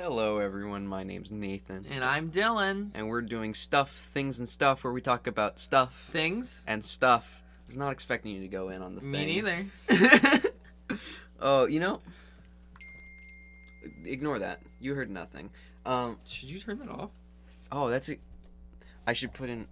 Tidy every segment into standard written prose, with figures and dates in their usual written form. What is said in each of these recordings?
Hello everyone, my name's Nathan. And I'm Dylan. And we're doing Stuff, Things, and Stuff, where we talk about stuff. Things? And stuff. I was not expecting you to go in on the Me thing. neither. Oh, ignore that. You heard nothing. Should you turn that off? Oh, that's it. I should put in...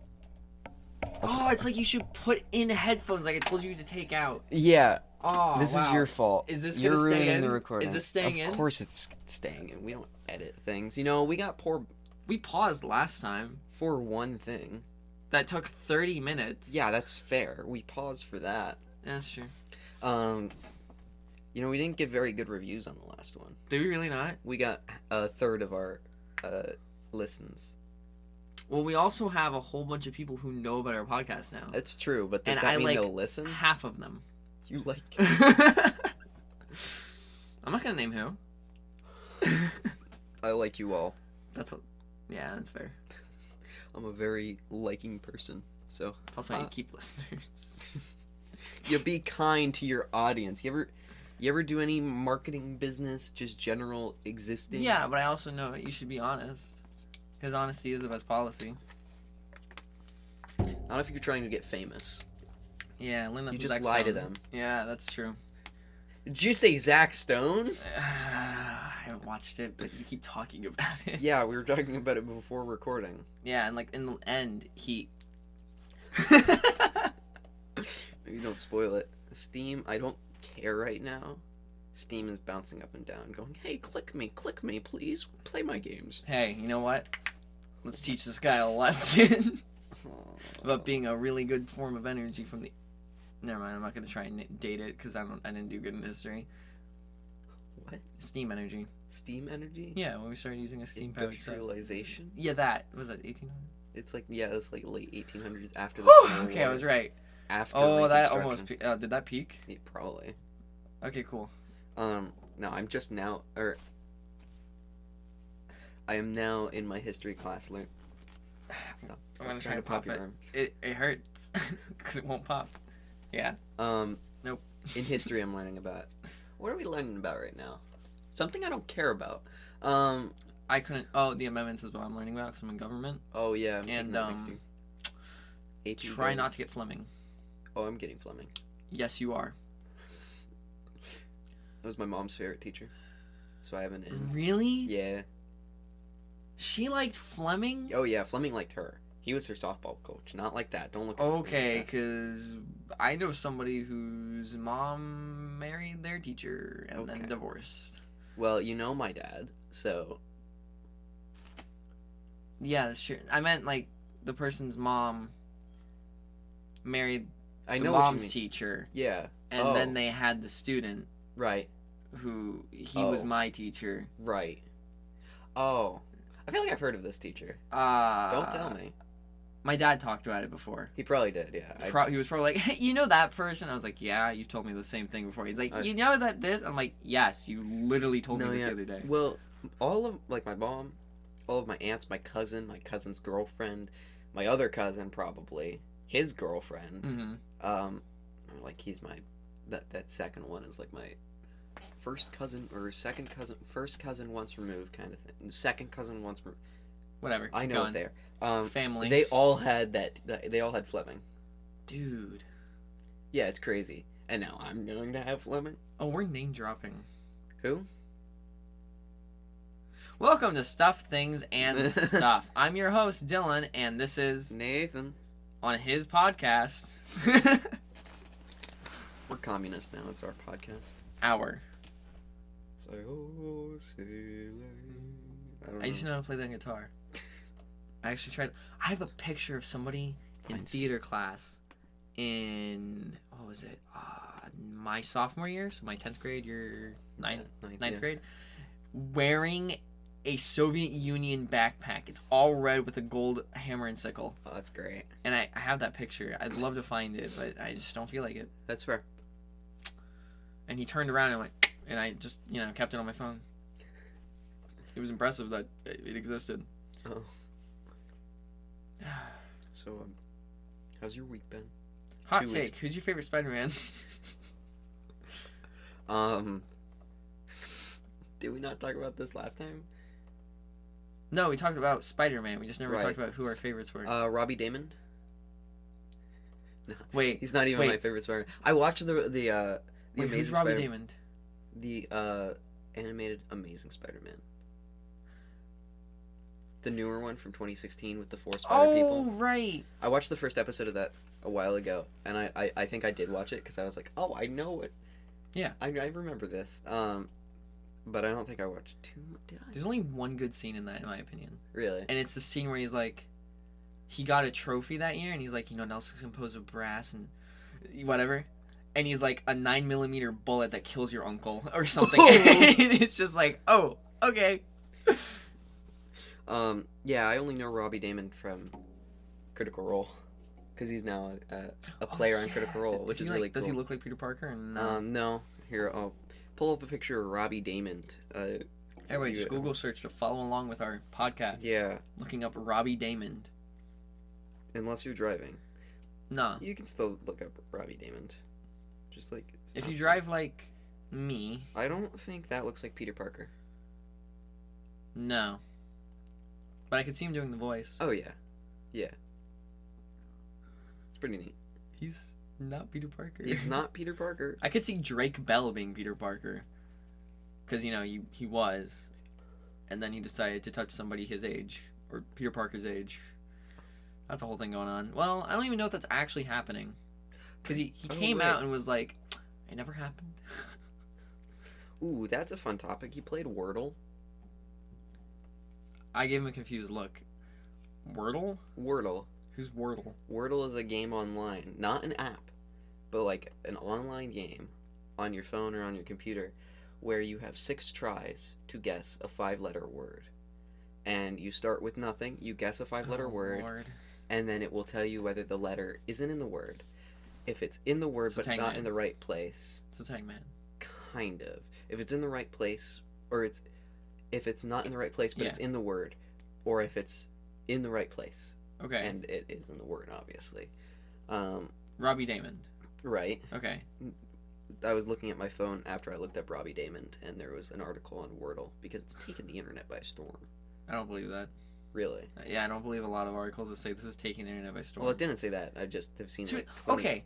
Oh, it's like you should put in headphones like I told you to take out. Yeah. Oh, This is your fault. Is this You're gonna stay ruining in? the recording. Is this staying in? Of course it's staying in. We don't edit things. We paused last time. For one thing. That took 30 minutes. Yeah, that's fair. We paused for that. That's true. We didn't get very good reviews on the last one. Did we really not? We got a third of our listens. Well, we also have a whole bunch of people who know about our podcast now. It's true, but does And that mean they'll listen? Half of them. You like... I'm not gonna name who. I like you all. Yeah, that's fair. I'm a very liking person, so... That's also how you keep listeners. You be kind to your audience. You ever do any marketing business, just general existing? Yeah, but I also know that you should be honest. Because honesty is the best policy. Not if you're trying to get famous. Yeah, Linda. You just lie to them. Yeah, that's true. Did you say Zach Stone? I haven't watched it, but you keep talking about it. Yeah, we were talking about it before recording. Yeah, and like in the end, he... Maybe don't spoil it. Steam, I don't care right now. Steam is bouncing up and down, going, hey, click me, please. Play my games. Hey, you know what? Let's teach this guy a lesson about being a really good form of energy from the... Never mind, I'm not going to try and date it because I didn't do good in history. What? Steam energy. Steam energy? Yeah, when we started using a steam-powered stuff. Industrialization? Yeah, that. Was that 1800? It's like late 1800s after the Whew, Civil okay, War. I was right. After that almost... did that peak? Yeah, probably. Okay, cool. No, I'm just now... I am now in my history class learn... Stop I'm gonna try trying to pop your it. arm. It hurts. Because it won't pop. Yeah. Nope. In history, I'm learning about... What are we learning about right now? Something I don't care about. I couldn't... Oh, the amendments is what I'm learning about because I'm in government. Oh, yeah. I'm And, that next year. try not to get Fleming. Oh, I'm getting Fleming. Yes, you are. That was my mom's favorite teacher. So I have an in. Really? Yeah. She liked Fleming? Oh, yeah. Fleming liked her. He was her softball coach. Not like that. Don't look at me Okay, like because I know somebody whose mom married their teacher and then divorced. Well, you know my dad, so... Yeah, that's true. I meant, like, the person's mom married the mom's teacher. Yeah. And then they had the student. Right. Who, he was my teacher. Right. Oh. I feel like I've heard of this teacher. Don't tell me. My dad talked about it before. He probably did, yeah. He was probably like, hey, you know that person? I was like, yeah, you've told me the same thing before. He's like, you know that this? I'm like, yes, you literally told me this the other day. Well, all of, like, my mom, all of my aunts, my cousin's girlfriend, my other cousin, probably, his girlfriend, like, he's my, that second one is, like, my first cousin once removed kind of thing. Second cousin once removed. Whatever. I know it there. Family. They all had they all had Fleming. Dude. Yeah, it's crazy. And now I'm going to have Fleming. Oh, we're name dropping. Who? Welcome to Stuff, Things, and Stuff. I'm your host, Dylan, and this is... Nathan. On his podcast. We're communists now. It's our podcast. Our. I used to know how to play the guitar. I actually tried. I have a picture of somebody in theater class in, what was it? My sophomore year, so my 10th grade, your ninth grade, wearing a Soviet Union backpack. It's all red with a gold hammer and sickle. Oh, that's great. And I have that picture. I'd love to find it, but I just don't feel like it. That's fair. And he turned around and went, and I just, kept it on my phone. It was impressive that it existed. Oh. So, how's your week been? Hot take. Who's your favorite Spider-Man? Did we not talk about this last time? No, we talked about Spider-Man. We just never Right. talked about who our favorites were. Robbie Damon. No, Wait, he's not even my favorite Spider-Man. I watched the wait, Amazing who's Robbie Spider- Damon? the animated Amazing Spider-Man. The newer one from 2016 with the 4 spider people. Oh, right. I watched the first episode of that a while ago, and I think I did watch it because I was like, oh, I know it. Yeah. I remember this. But I don't think I watched too much. Did I? There's only one good scene in that, in my opinion. Really? And it's the scene where he's like, he got a trophy that year, and he's like, Nelson's composed of brass and whatever. And he's like, a 9mm bullet that kills your uncle or something. Oh. And it's just like, oh, okay. Yeah, I only know Robbie Damon from Critical Role. Because he's now a player on Critical Role, which is really cool. Does he look like Peter Parker? No. Here, I'll pull up a picture of Robbie Damon. Everybody, just Google search to follow along with our podcast. Yeah. Looking up Robbie Damon. Unless you're driving. Nah. You can still look up Robbie Damon. Just like... If you drive like me... I don't think that looks like Peter Parker. No. But I could see him doing the voice. Oh, yeah. Yeah. It's pretty neat. He's not Peter Parker. He's not Peter Parker. I could see Drake Bell being Peter Parker. Because, he was. And then he decided to touch somebody his age. Or Peter Parker's age. That's a whole thing going on. Well, I don't even know if that's actually happening. Because he came out and was like, it never happened. Ooh, that's a fun topic. He played Wordle. I gave him a confused look. Wordle? Wordle. Who's Wordle? Wordle is a game online. Not an app, but like an online game on your phone or on your computer where you have 6 tries to guess a 5-letter word. And you start with nothing, you guess a 5-letter word, Lord. and then it will tell you whether the letter isn't in the word. If it's in the word So but not in the right place. So it's Hangman. Kind of. If it's in the right place, or if it's not in the right place but it's in the word, or if it's in the right place. Okay. And it is in the word, obviously. Robbie Damon. Right. Okay. I was looking at my phone after I looked up Robbie Damon, and there was an article on Wordle, because it's taken the internet by storm. I don't believe that. Really? Yeah, I don't believe a lot of articles that say this is taking the internet by storm. Well, it didn't say that. I just have seen like 20... Okay.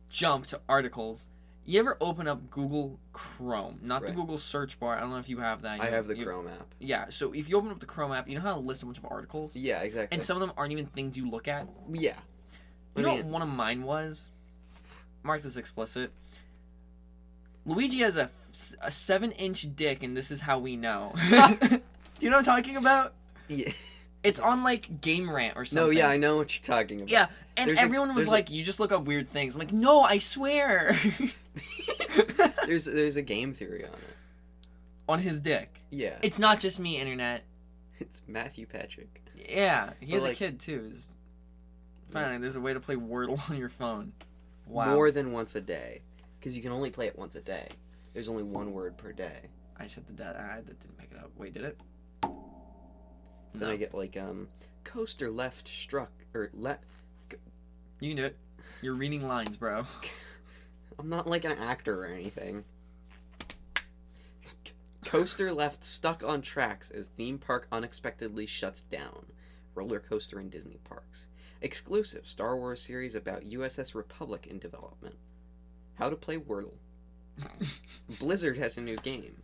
Jump to articles. You ever open up Google Chrome? Not the Google search bar. I don't know if you have that. I have the Chrome app. Yeah, so if you open up the Chrome app, you know how to list a bunch of articles? Yeah, exactly. And some of them aren't even things you look at? Yeah. You know what one of mine was? Mark this explicit. Luigi has a 7-inch dick, and this is how we know. Do you know what I'm talking about? Yeah. It's on, like, Game Rant or something. No, yeah, I know what you're talking about. Yeah, and everyone was like, you just look up weird things. I'm like, no, I swear. There's a game theory on it. On his dick. Yeah. It's not just me, internet. It's Matthew Patrick. Yeah, he has like, a kid, too. Finally, there's a way to play Wordle on your phone. Wow. More than once a day. Because you can only play it once a day. There's only 1 word per day. I said that didn't pick it up. Wait, did it? Then I get like, coaster left struck, or left... You can do it. You're reading lines, bro. I'm not like an actor or anything. Coaster left stuck on tracks as theme park unexpectedly shuts down. Roller coaster in Disney parks. Exclusive Star Wars series about USS Republic in development. How to play Wordle. Blizzard has a new game.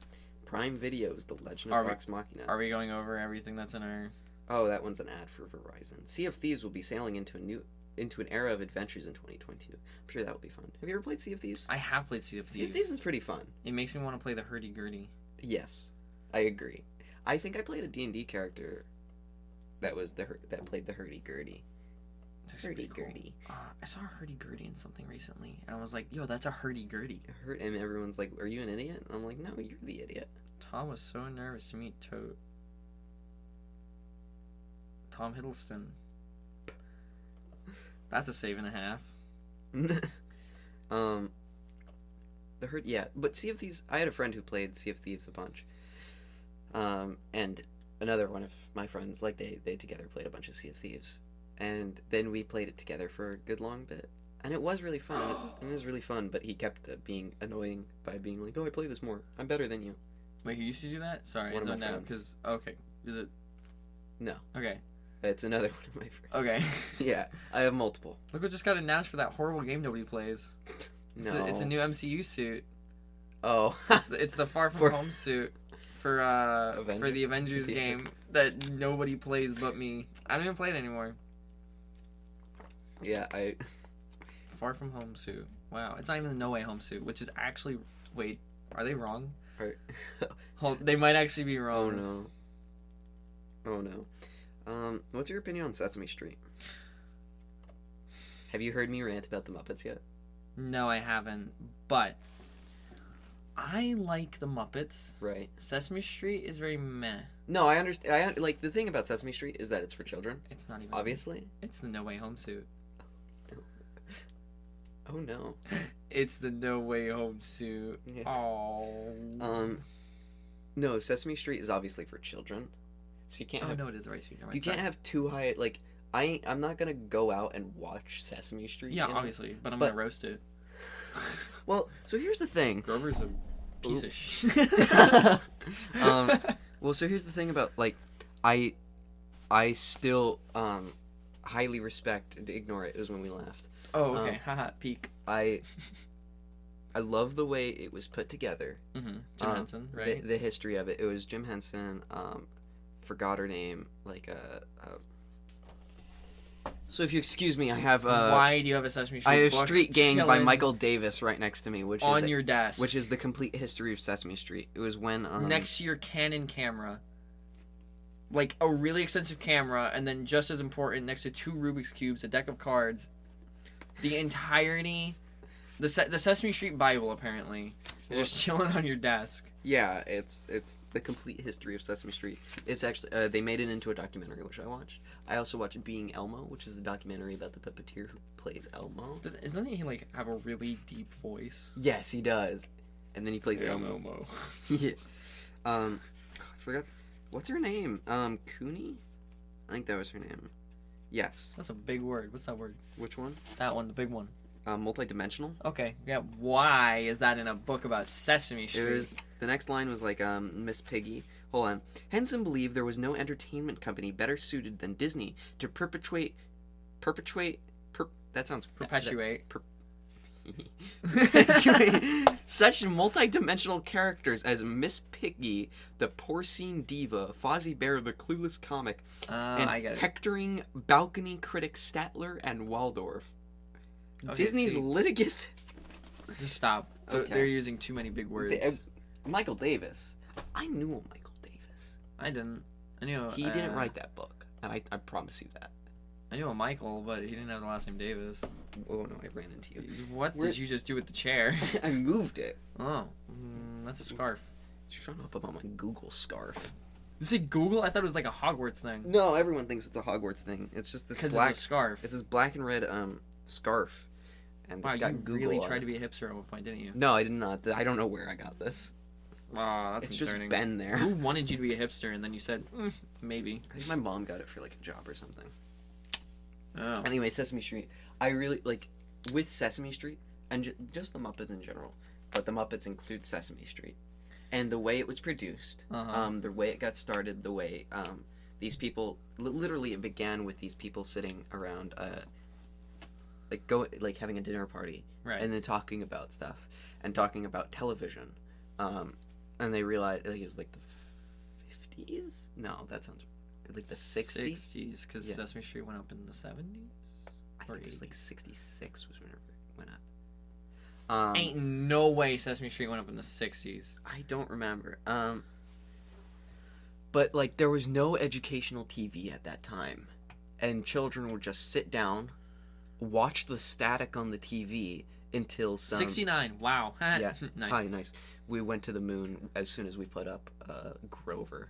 Prime Video's The Legend of Vox Machina. Are we going over everything that's in our... Oh, that one's an ad for Verizon. Sea of Thieves will be sailing into an era of adventures in 2022. I'm sure that will be fun. Have you ever played Sea of Thieves? I have played Sea of Thieves. Sea of Thieves is pretty fun. It makes me want to play the hurdy-gurdy. Yes, I agree. I think I played a D&D character that played the hurdy-gurdy. Hurdy-gurdy. Cool. I saw a hurdy-gurdy in something recently, and I was like, yo, that's a hurdy-gurdy. And everyone's like, are you an idiot? And I'm like, no, you're the idiot. Tom was so nervous to meet Tom Hiddleston. That's a 7.5. But Sea of Thieves, I had a friend who played Sea of Thieves a bunch. And another one of my friends, like they together played a bunch of Sea of Thieves. And then we played it together for a good long bit. And it was really fun. It was really fun, but he kept being annoying by being like, oh, I play this more. I'm better than you. Wait, who used to do that? Sorry, one I of my zoned out friends. because... Okay, Is it? No. Okay. It's another one of my friends. Okay. Yeah, I have multiple. Look what just got announced for that horrible game nobody plays. No. It's a new MCU suit. Oh. It's the Far From Home suit for the Avengers Yeah. game that nobody plays but me. I don't even play it anymore. Yeah, Far From Home suit. Wow, it's not even the No Way Home suit, which is actually... Wait, are they wrong? They might actually be wrong. Oh no. What's your opinion on Sesame Street? Have you heard me rant about the Muppets yet? No, I haven't. But I like the Muppets. Right. Sesame Street is very meh. No, I understand. Like, the thing about Sesame Street is that it's for children. It's not even. Obviously. It's the No Way Home suit. Oh no. It's the No Way Home suit. Yeah. Oh. No, Sesame Street is obviously for children. So you can't. Oh have, no, it is the right suit. You can't have too high. Like, I'm not gonna go out and watch Sesame Street. Yeah, obviously, but I'm gonna roast it. Well, so here's the thing. Grover's a piece of shit. Well, so here's the thing about, like, I still highly respect and ignore it. It was when we left. Oh, okay. Haha, peak. I love the way it was put together. Mm-hmm. Jim Henson, right? The history of it. It was Jim Henson. Forgot her name. So if you excuse me, I have. Why do you have a Sesame Street? I have book Street Gang by chilling Michael Davis right next to me, which on is your desk, which is the complete history of Sesame Street. It was when next to your Canon camera, like a really expensive camera, and then just as important, next to 2 Rubik's cubes, a deck of cards, the entirety, the Sesame Street Bible apparently is just chilling on your desk. Yeah, it's the complete history of Sesame Street. It's actually they made it into a documentary, which I watched. I also watched Being Elmo, which is a documentary about the puppeteer who plays Elmo. Doesn't he like have a really deep voice? Yes, he does. And then he plays Elmo. Yeah. I forgot. What's her name? Cooney? I think that was her name. Yes. That's a big word. What's that word? Which one? That one, the big one. Multidimensional. Okay. Yeah. Why is that in a book about Sesame Street? It was. The next line was like, Miss Piggy. Hold on. Henson believed there was no entertainment company better suited than Disney to perpetuate. That sounds Perpetuate. Such multi-dimensional characters as Miss Piggy, the porcine diva, Fozzie Bear, the clueless comic, and I get it. hectoring balcony critic Statler and Waldorf. Okay, Disney's litigious. Just stop. Okay. They're using too many big words. Michael Davis. I knew a Michael Davis. I didn't. I knew He didn't write that book. I promise you that. I knew a Michael, but he didn't have the last name Davis. Oh no, I ran into you. What did you just do with the chair? I moved it. Oh, that's a scarf. Shut up about my Google scarf. You say Google? I thought it was like a Hogwarts thing. No, everyone thinks it's a Hogwarts thing. It's just this black. It's a scarf. It's this black and red scarf, and wow, it's got you Google really on tried it. to be a hipster at one point, didn't you? No, I did not. I don't know where I got this. Wow, that's it's concerning. It's just been there. Who wanted you to be a hipster, and then you said, maybe. I think my mom got it for like a job or something. Oh. Anyway, Sesame Street. I really like with Sesame Street and just the Muppets in general, but the Muppets include Sesame Street, and the way it was produced, the way it got started, the way these people literally it began with these people sitting around having a dinner party, right, and then talking about stuff and talking about television, and they realized it was like the 50s. No, that sounds. Like the 60s? 60s, because Sesame Street went up in the 70s? I think it was like 66 was whenever it went up. Ain't no way Sesame Street went up in the 60s. I don't remember. But, like, there was no educational TV at that time. And children would just sit down, watch the static on the TV until some... 69, wow. Yeah, nice. Hi, nice. We went to the moon as soon as we put up Grover.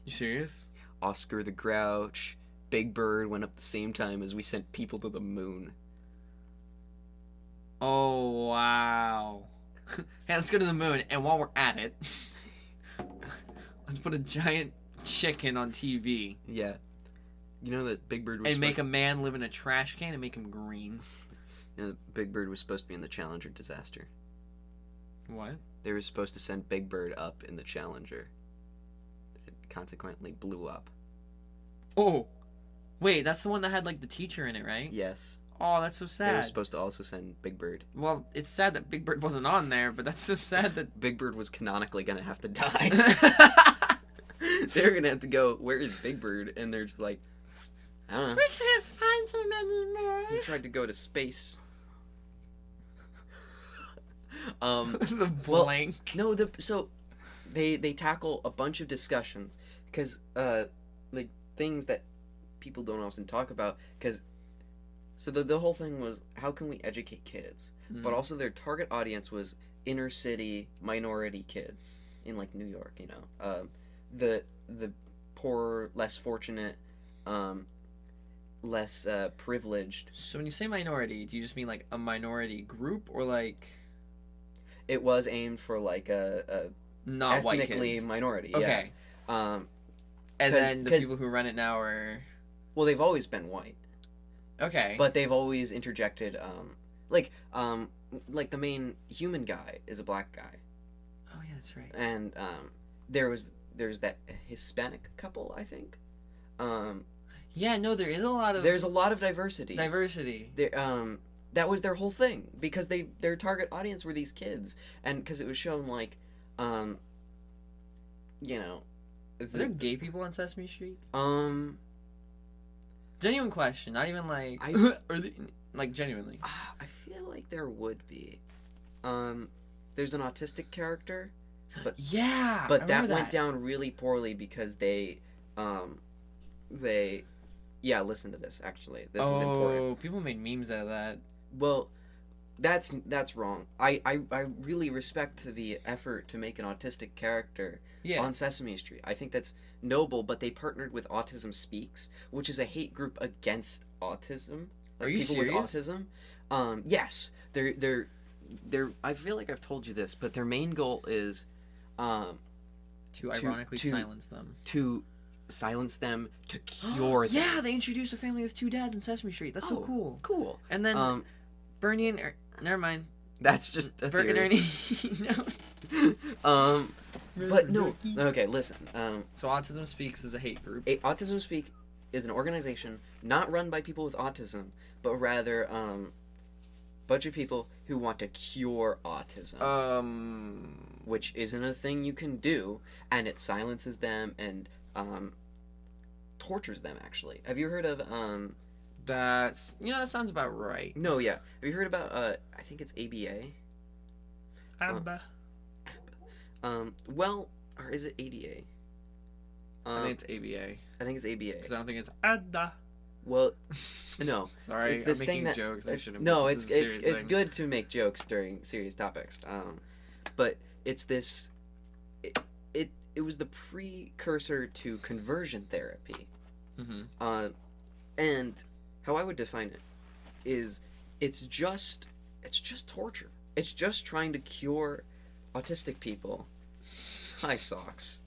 You serious? Oscar the Grouch, Big Bird went up the same time as we sent people to the moon. Oh, wow. Hey, let's go to the moon, and while we're at it, let's put a giant chicken on TV. Yeah. You know that Big Bird was and make a man live in a trash can and make him green. You know that Big Bird was supposed to be in the Challenger disaster. What? They were supposed to send Big Bird up in the Challenger. It consequently blew up. Oh, wait, that's the one that had like the teacher in it, right? Yes. Oh, that's so They were sad. supposed to also send Big Bird. Well, it's sad that Big Bird wasn't on there, but that's so sad that Big Bird was canonically gonna have to die. They're gonna have to go, where is Big Bird? And they're just like, I don't know. we can't find him anymore. We tried to go to space. The blank. No, so they tackle a bunch of discussions because like things that people don't often talk about because so the whole thing was how can we educate kids, but also their target audience was inner city minority kids in like New York, you know, the poor, less fortunate, less privileged. So when you say minority, do you just mean like a minority group or like It was aimed for like a not white ethnically kids? minority. Okay. Yeah. And then the 'cause- people who run it now are Well, they've always been white, okay. but they've always interjected like the main human guy is a black guy, Oh yeah, that's right. and there's that Hispanic couple, I think. Yeah, no, there is a lot of There's a lot of diversity. diversity. That was their whole thing because their target audience were these kids, and because it was shown like, you know, Are there gay people on Sesame Street? Genuine question, not even like are they, like genuinely. I feel like there would be. There's an autistic character, Yeah, but I that remember went down really poorly because yeah, listen to this actually. This is important. Oh, people made memes out of that. Well, that's wrong. I really respect the effort to make an autistic character Yeah. on Sesame Street. I think that's noble, but they partnered with Autism Speaks, which is a hate group against autism. Like Are you people serious? with autism. Yes. They're I feel like I've told you this, but their main goal is To ironically to- silence them. to silence them, to cure them. Yeah, they introduced a family with two dads in Sesame Street. That's so Oh, cool. Cool. And then Bernie and never mind. That's just a Bert and theory. Ernie. No. But no. Okay, listen. So Autism Speaks is a hate group. Autism Speak is an organization not run by people with autism, but rather bunch of people who want to cure autism, which isn't a thing you can do, and it silences them and tortures them. Actually, have you heard of That's that sounds about right. No, yeah. Have you heard about I think it's ABA. ABBA. Well, or is it ADA? I think it's ABA. I think it's ABA. Because I don't think it's ADA. Well, no. Sorry, It's this I'm thing making that jokes. I shouldn't. No, This is a serious it's thing. good to make jokes during serious topics. But it's this. It was the precursor to conversion therapy. Mm-hmm. And how I would define it is it's just torture. It's just trying to cure autistic people. Hi, socks.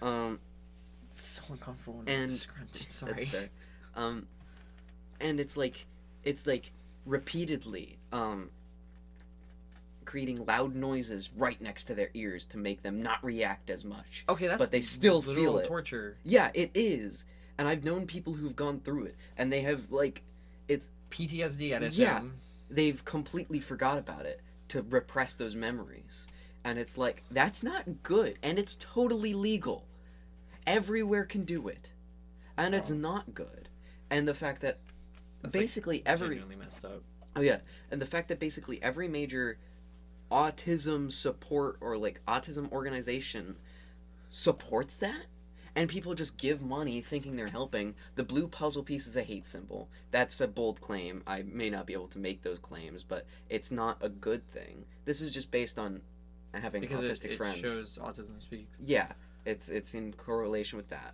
It's so uncomfortable when and it's scrunched. Sorry. That's fair. And it's like repeatedly creating loud noises right next to their ears to make them not react as much. Okay, that's but they still literal feel it. torture. Yeah, it is. And I've known people who've gone through it, and they have it's PTSD, I'd assume. Yeah. They've completely forgot about it to repress those memories. And it's like, that's not good. And it's totally legal. Everywhere can do it. And it's not good. And the fact that That's basically genuinely messed up. Oh yeah. And the fact that basically every major autism support or autism organization supports that. And people just give money thinking they're helping. The blue puzzle piece is a hate symbol. That's a bold claim. I may not be able to make those claims, but it's not a good thing. This is just based on having autistic it friends. shows Autism Speaks. Yeah, it's in correlation with that.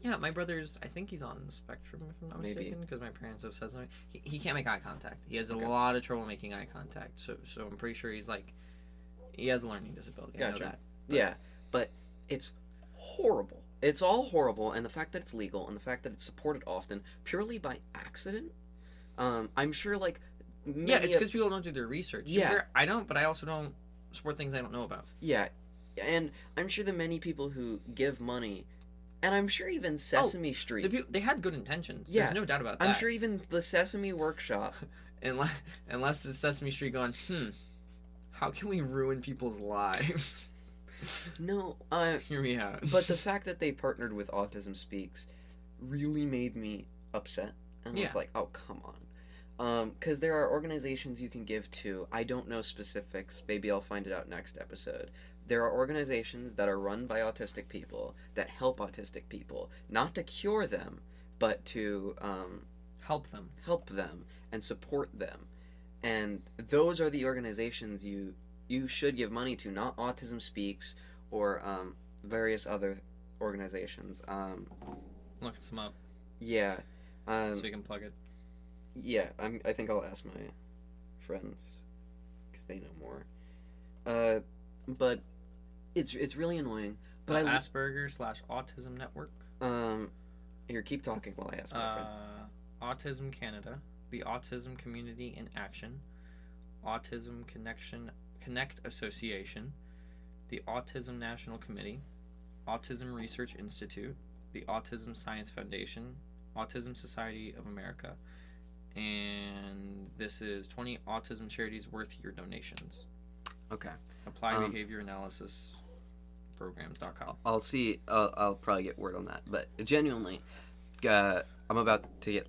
Yeah, my brother's, I think he's on the spectrum, if I'm not Maybe. mistaken, because my parents have said something. He can't make eye contact. He has Okay. a lot of trouble making eye contact, so I'm pretty sure he has a learning disability. I know Gotcha. that. Yeah, but it's horrible. It's all horrible, and the fact that it's legal, and the fact that it's supported often purely by accident. I'm sure Yeah, it's because people don't do their research. To be Yeah. fair, I don't, but I also don't support things I don't know about. Yeah, and I'm sure the many people who give money And I'm sure even Sesame Street. They had good intentions. Yeah, There's no doubt about that. I'm sure even the Sesame Workshop. Unless it's Sesame Street going, how can we ruin people's lives? No, Hear me out. But the fact that they partnered with Autism Speaks really made me upset. And I was like, oh, come on. Because there are organizations you can give to. I don't know specifics. Maybe I'll find it out next episode. There are organizations that are run by autistic people that help autistic people. Not to cure them, but to help them and support them. And those are the organizations you should give money to, not Autism Speaks or various other organizations. Look some up. Yeah. So we can plug it. Yeah, I think I'll ask my friends because they know more. But it's really annoying. But Asperger/Autism Network. Here, keep talking while I ask my friend. Autism Canada, the Autism Community in Action, Autism Connect Association, the Autism National Committee, Autism Research Institute, the Autism Science Foundation, Autism Society of America, and this is 20 autism charities worth your donations. Okay. Applied Behavior Analysis Programs.com. I'll see. I'll probably get word on that. But genuinely, I'm about to get,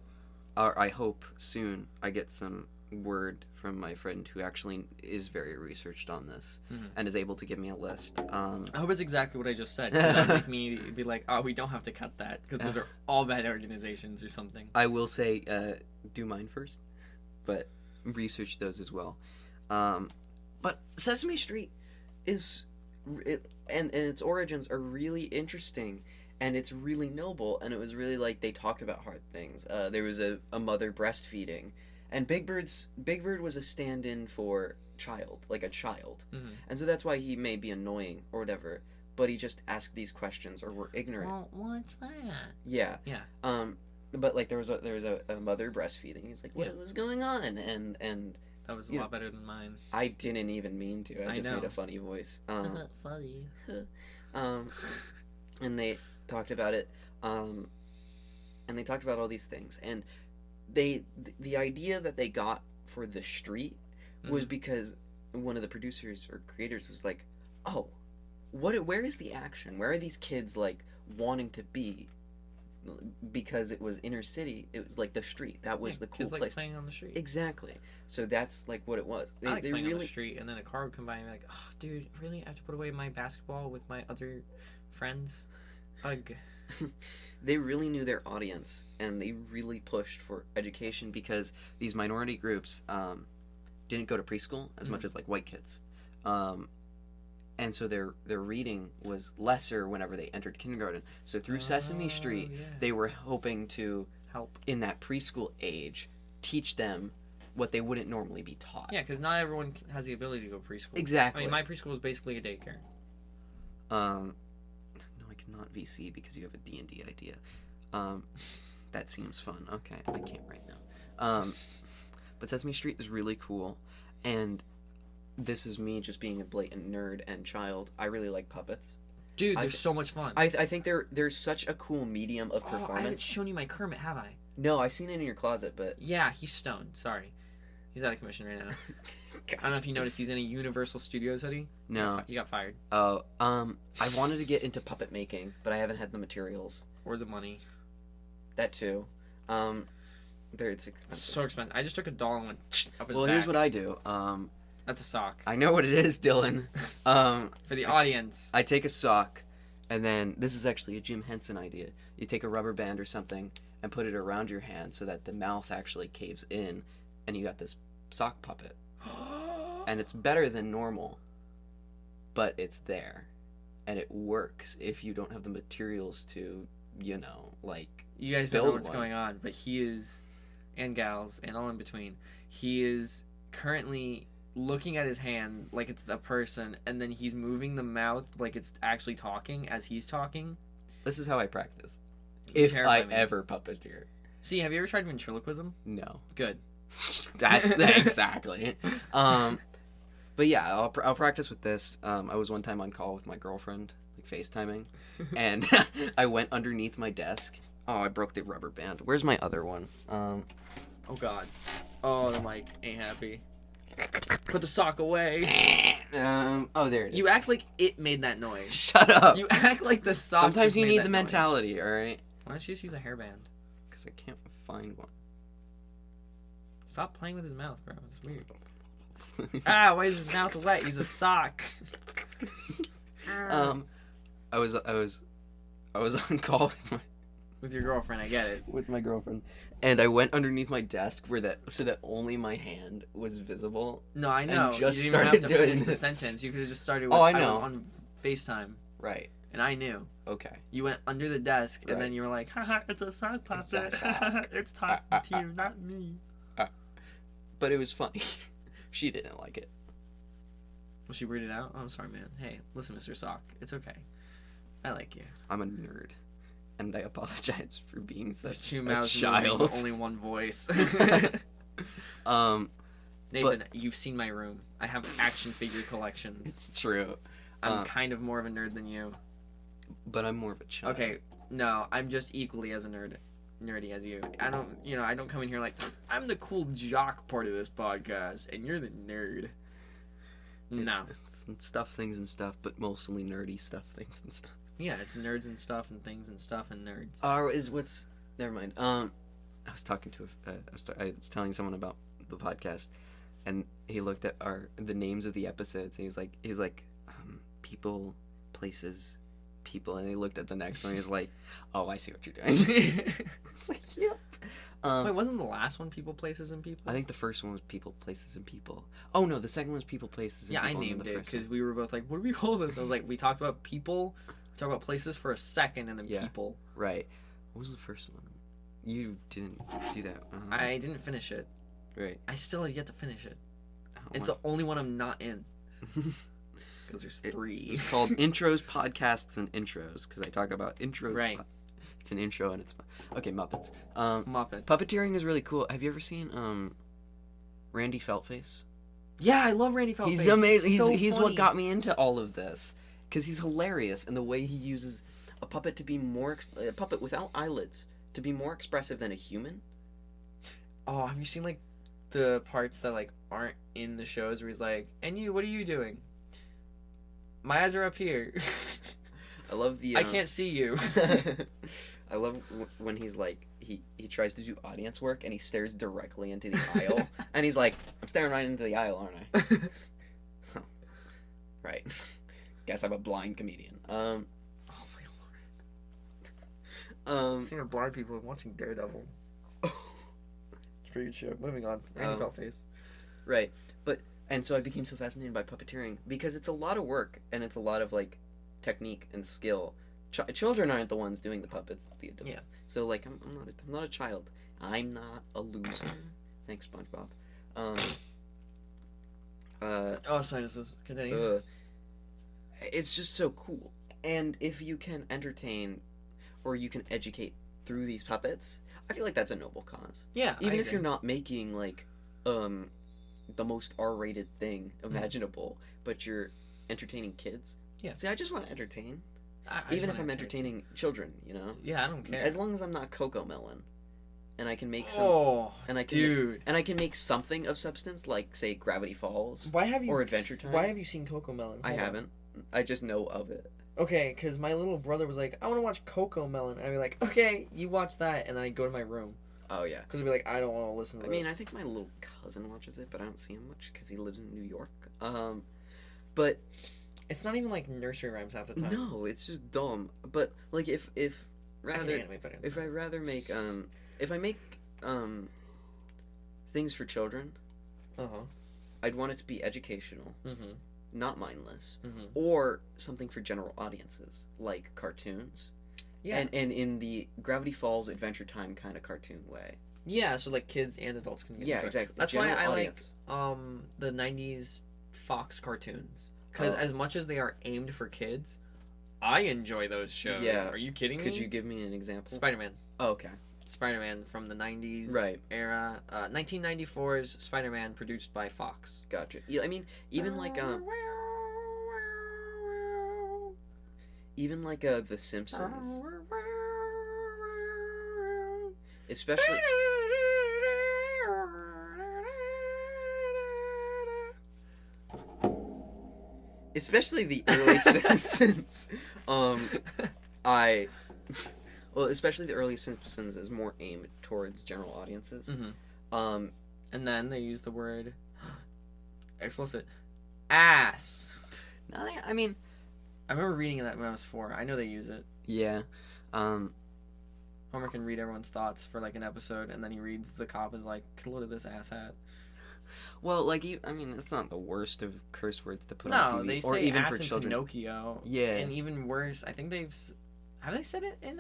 or I hope soon, I get some word from my friend who actually is very researched on this and is able to give me a list. I hope it's exactly what I just said. That would make me be like, oh, we don't have to cut that because those are all bad organizations or something. I will say, do mine first, but research those as well. But Sesame Street and its origins are really interesting, and it's really noble, and it was really like they talked about hard things. There was a mother breastfeeding, and Big Bird was a stand-in for child, like a child, and so that's why he may be annoying or whatever, but he just asked these questions or were ignorant. Well, what's that? Yeah. But like there was a mother breastfeeding. He was like, what was going on? And that was a lot better than mine. I didn't even mean to. I just made a funny voice. Funny. And they talked about it. And they talked about all these things. And the idea that they got for the street was because one of the producers or creators was like, oh, where is the action? Where are these kids like wanting to be? Because it was inner city, it was like the street. That was the cool kids place. Like playing on the street. Exactly. So that's like what it was. I like playing on the street, and then a car would come by and be like, "Oh, dude, really? I have to put away my basketball with my other friends." Ugh. They really knew their audience, and they really pushed for education because these minority groups didn't go to preschool as much as like white kids. And so their reading was lesser whenever they entered kindergarten. So through Sesame Street, they were hoping to help in that preschool age teach them what they wouldn't normally be taught. Yeah, because not everyone has the ability to go preschool. Exactly. I mean, my preschool was basically a daycare. No, I cannot VC because you have a D&D idea. That seems fun. Okay, I can't right now. But Sesame Street is really cool, and this is me just being a blatant nerd and child. I really like puppets. Dude, they're so much fun. I think they're such a cool medium of performance. I haven't shown you my Kermit, have I? No, I've seen it in your closet, but... Yeah, he's stoned. Sorry. He's out of commission right now. I don't know if you noticed, he's in a Universal Studios hoodie. No. He got fired. Oh, I wanted to get into puppet making, but I haven't had the materials. Or the money. That too. It's expensive. So expensive. I just took a doll and went up his back. Well, here's what I do. That's a sock. I know what it is, Dylan. For the audience. I take a sock, and then this is actually a Jim Henson idea. You take a rubber band or something and put it around your hand so that the mouth actually caves in, and you got this sock puppet. And it's better than normal, but it's there. And it works if you don't have the materials to, like, you guys don't know what's going on, but he is, and gals, and all in between, he is currently looking at his hand like it's a person, and then he's moving the mouth like it's actually talking as he's talking. This is how I practice. If I ever puppeteer. See, have you ever tried ventriloquism? No. Good. That's exactly. But yeah, I'll practice with this. I was one time on call with my girlfriend. like FaceTiming, and I went underneath my desk. Oh, I broke the rubber band. Where's my other one? Oh God. Oh, the mic ain't happy. Put the sock away. Oh, there it is. You act like it made that noise. Shut up. You act like the sock. Sometimes just you made need that the noise. mentality, all right? Why don't you just use a hairband? Because I can't find one. Stop playing with his mouth, bro. It's weird. Ah, why is his mouth wet? He's a sock. I was on call With your girlfriend, I get it. with my girlfriend, and I went underneath my desk so that only my hand was visible. No, I know. And just you didn't even started have to doing finish the this. sentence. You could have just started with, Oh, I I was know. on FaceTime, Right. and I knew. Okay. You went under the desk, and Right. then you were like, haha, it's a sock puppet. It's a sock. It's talking to you, not me. But it was funny. She didn't like it. Will she read it out? Oh, I'm sorry, man. Hey, listen, Mr. Sock. It's okay. I like you. I'm a nerd, and I apologize for being There's such two a mouths child. moving, only one voice. Nathan, you've seen my room. I have action figure collections. It's true. I'm kind of more of a nerd than you. But I'm more of a child. Okay, no, I'm just equally as nerdy as you. I don't come in here like, I'm the cool jock part of this podcast, and you're the nerd. No. It's stuff, things, and stuff, but mostly nerdy stuff, things, and stuff. Yeah, it's nerds and stuff and things and stuff and nerds. Never mind. I was talking to I was telling someone about the podcast, and he looked at the names of the episodes, and he was like, people, places, people, and he looked at the next one, and he was like, oh, I see what you're doing. It's like, yep. Wait, wasn't the last one People, Places, and People? I think the first one was People, Places, and People. Oh no, the second one was People, Places, and Yeah, People. I named it because we were both like, what do we call this? I was like, we talked about people, we talked about places for a second, and then Yeah. people. Right. What was the first one? You didn't do that. I didn't finish it. Right. I still have yet to finish it. Oh, It's the only one I'm not in. Because there's three. It's called Intros, Podcasts, and Intros, because I talk about intros. Right. It's an intro, and it's... Okay, Muppets. Muppets. Puppeteering is really cool. Have you ever seen Randy Feltface? Yeah, I love Randy Feltface. He's amazing. So He's funny. what got me into all of this, because he's hilarious, and the way he uses a puppet to be more... a puppet without eyelids to be more expressive than a human. Oh, have you seen, like, the parts that, like, aren't in the shows where he's like, and you, what are you doing? My eyes are up here. I love the... I can't see you. I love when he's like, he tries to do audience work and he stares directly into the aisle. And he's like, I'm staring right into the aisle, aren't I? Oh, right. Guess I'm a blind comedian. Oh my lord. Seeing blind people watching Daredevil. It's a pretty good show. Moving on. Randy Feltface. Right. And so I became so fascinated by puppeteering because it's a lot of work and it's a lot of like technique and skill. Children aren't the ones doing the puppets, it's the adults. Yeah. So like I'm not a child. I'm not a loser. Thanks, SpongeBob. Sinuses. Continue. It's just so cool. And if you can entertain or you can educate through these puppets, I feel like that's a noble cause. Yeah. Even if you're not making like the most R-rated thing imaginable, but you're entertaining kids. Yeah. See, I just want to entertain. I Even if I'm entertaining children, you know? Yeah, I don't care. As long as I'm not Coco Melon. And I can make some... Oh, and I can dude. and I can make something of substance, like, say, Gravity Falls. Why have you... Or Adventure Time. Why have you seen Coco Melon? I haven't. I just know of it. Okay, because my little brother was like, I want to watch Coco Melon. And I'd be like, okay, you watch that. And then I'd go to my room. Oh, yeah. Because I'd be like, I don't want to listen to this. I mean, I think my little cousin watches it, but I don't see him much because he lives in New York. But... It's not even like nursery rhymes half the time. No, it's just dumb. But like if I make things for children, I'd want it to be educational, not mindless, or something for general audiences like cartoons. Yeah, and in the Gravity Falls Adventure Time kind of cartoon way. Yeah, so like kids and adults can get enjoy. Exactly. That's general why I audience. Like the '90s Fox cartoons. Because as much as they are aimed for kids, I enjoy those shows. Yeah. Are you kidding me? Could you give me an example? Spider-Man. Oh, okay. Spider-Man from the 90s era. 1994's Spider-Man produced by Fox. Gotcha. Yeah, I mean, even like... even like The Simpsons, especially. Especially the early Simpsons. Especially the early Simpsons is more aimed towards general audiences. Mm-hmm. And then they use the word explicit ass. No, I mean, I remember reading that when I was 4. I know they use it. yeah. Homer can read everyone's thoughts for like an episode, and then he reads the cop is like, "Look at this asshat." Well, like, I mean, that's not the worst of curse words to put No, on TV, they or say even ass for in children. Pinocchio. Yeah. And even worse, I think have they said it in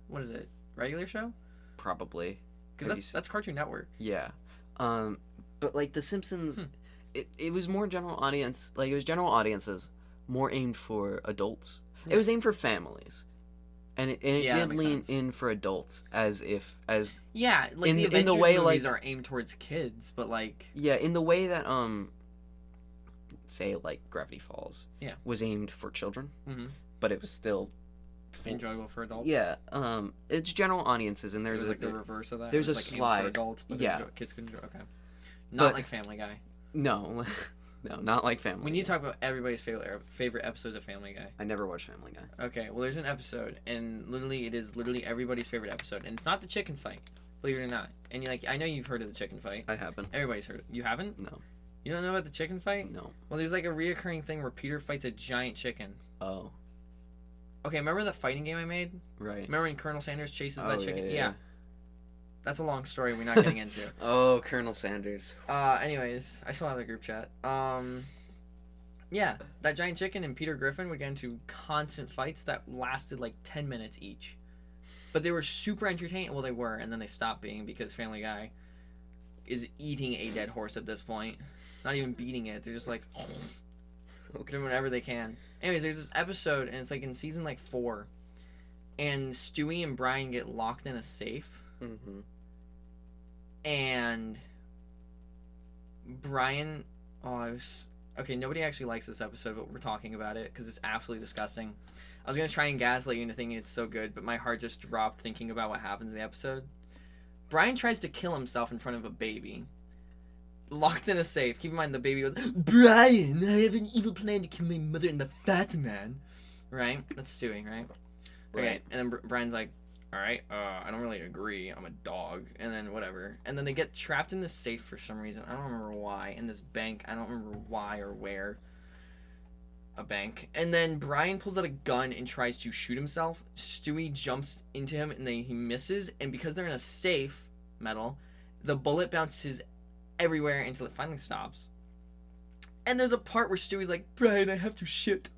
what is it, regular show? Probably. Because that's Cartoon Network. Yeah. But like The Simpsons, it was more general audience. Like, it was general audiences, more aimed for adults. Yeah. It was aimed for families. And it Yeah, did lean in for adults as Yeah, like in the the Avengers way, movies like- are aimed towards kids, but like yeah, in the way that say like Gravity Falls Yeah. was aimed for children, Mhm. but it was still enjoyable for adults. yeah, it's general audiences, and There's there's like the reverse of that. there's It was, a like, aimed slide. for adults, but Yeah. kids could enjoy. Okay, not But- like Family Guy. no, no, not like Family We need to Guy. talk about everybody's favorite episodes of Family Guy. I never watched Family Guy. Okay, well, there's an episode, and it is literally everybody's favorite episode, and it's not the chicken fight, believe it or not. And I know you've heard of the chicken fight. I haven't. Everybody's heard it. You haven't? No. You don't know about the chicken fight? No. Well, there's like a reoccurring thing where Peter fights a giant chicken. Oh. Okay, remember the fighting game I made? Right. Remember when Colonel Sanders chases Oh, that chicken? yeah. That's a long story we're not getting into. Oh, Colonel Sanders. Anyways, I still have the group chat. Yeah, that giant chicken and Peter Griffin would get into constant fights that lasted like 10 minutes each. But they were super entertaining. Well, they were, and then they stopped being because Family Guy is eating a dead horse at this point. Not even beating it. They're just like doing whatever they can. Anyways, there's this episode, and it's like in season like 4, and Stewie and Brian get locked in a safe. Mm-hmm. And Brian, okay, nobody actually likes this episode, but we're talking about it because it's absolutely disgusting. I was gonna try and gaslight you into thinking it's so good, but my heart just dropped thinking about what happens in the episode. Brian tries to kill himself in front of a baby, locked in a safe. Keep in mind the baby goes, "Brian, I have an evil plan to kill my mother and the fat man." Right? That's Stewie, right? Okay, Right. and then Brian's like, "All right, I don't really agree. I'm a dog." And then whatever. And then they get trapped in this safe for some reason. I don't remember why. In this bank. I don't remember why or where. A bank. And then Brian pulls out a gun and tries to shoot himself. Stewie jumps into him and then he misses. And because they're in a safe, metal, the bullet bounces everywhere until it finally stops. And there's a part where Stewie's like, "Brian, I have to shit."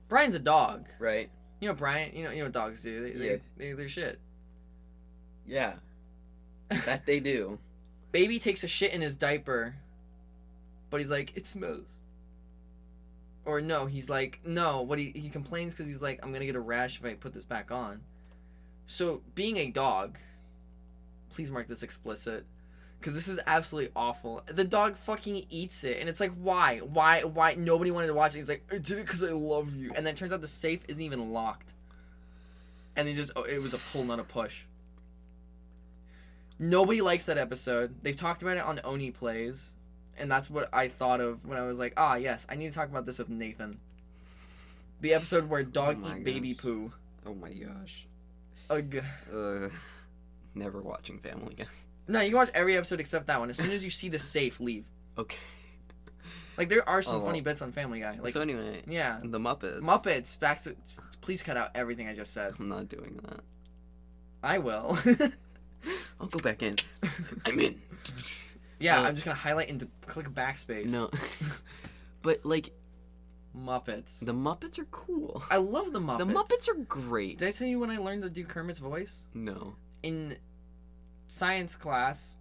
Brian's a dog. Right. You know Brian, you know what dogs do. They're shit. Yeah. That they do. Baby takes a shit in his diaper, but he's like, "It smells." Or no, he's like, no, what he complains because he's like, "I'm gonna get a rash if I put this back on." So being a dog, please mark this explicit, because this is absolutely awful. The dog fucking eats it, and it's like, why? Nobody wanted to watch it. He's like, "I did it because I love you." And then it turns out the safe isn't even locked. And it was a pull, not a push. Nobody likes that episode. They've talked about it on Oni Plays, and that's what I thought of when I was like, yes, I need to talk about this with Nathan. The episode where dog eat baby poo. Oh my gosh. Ugh. Never watching Family Guy. No, you can watch every episode except that one. As soon as you see the safe, leave. Okay. Like, there are some funny bits on Family Guy. Like, so anyway, yeah. The Muppets. Muppets, back to... Please cut out everything I just said. I'm not doing that. I will. I'll go back in. I'm in. Yeah, I'm just gonna highlight and click backspace. No. But, like... Muppets. The Muppets are cool. I love the Muppets. The Muppets are great. Did I tell you when I learned to do Kermit's voice? No. In science class,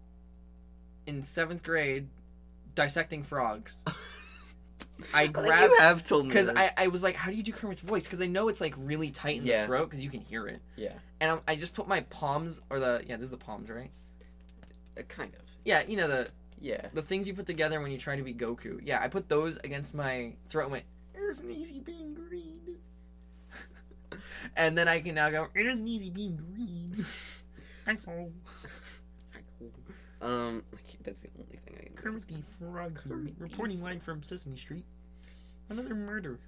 in 7th grade, dissecting frogs. I grabbed... You have told me because this. I was like, how do you do Kermit's voice? Because I know it's like really tight in the throat because you can hear it. Yeah. And I just put my palms, or this is the palms, right? Kind of. Yeah, you know Yeah. the things you put together when you try to be Goku. Yeah, I put those against my throat and went, It isn't easy being green. And then I can now go, it isn't easy being green. Asshole. That's the only thing I can do. Kermit the Frog here, reporting live from Sesame Street. Another murder.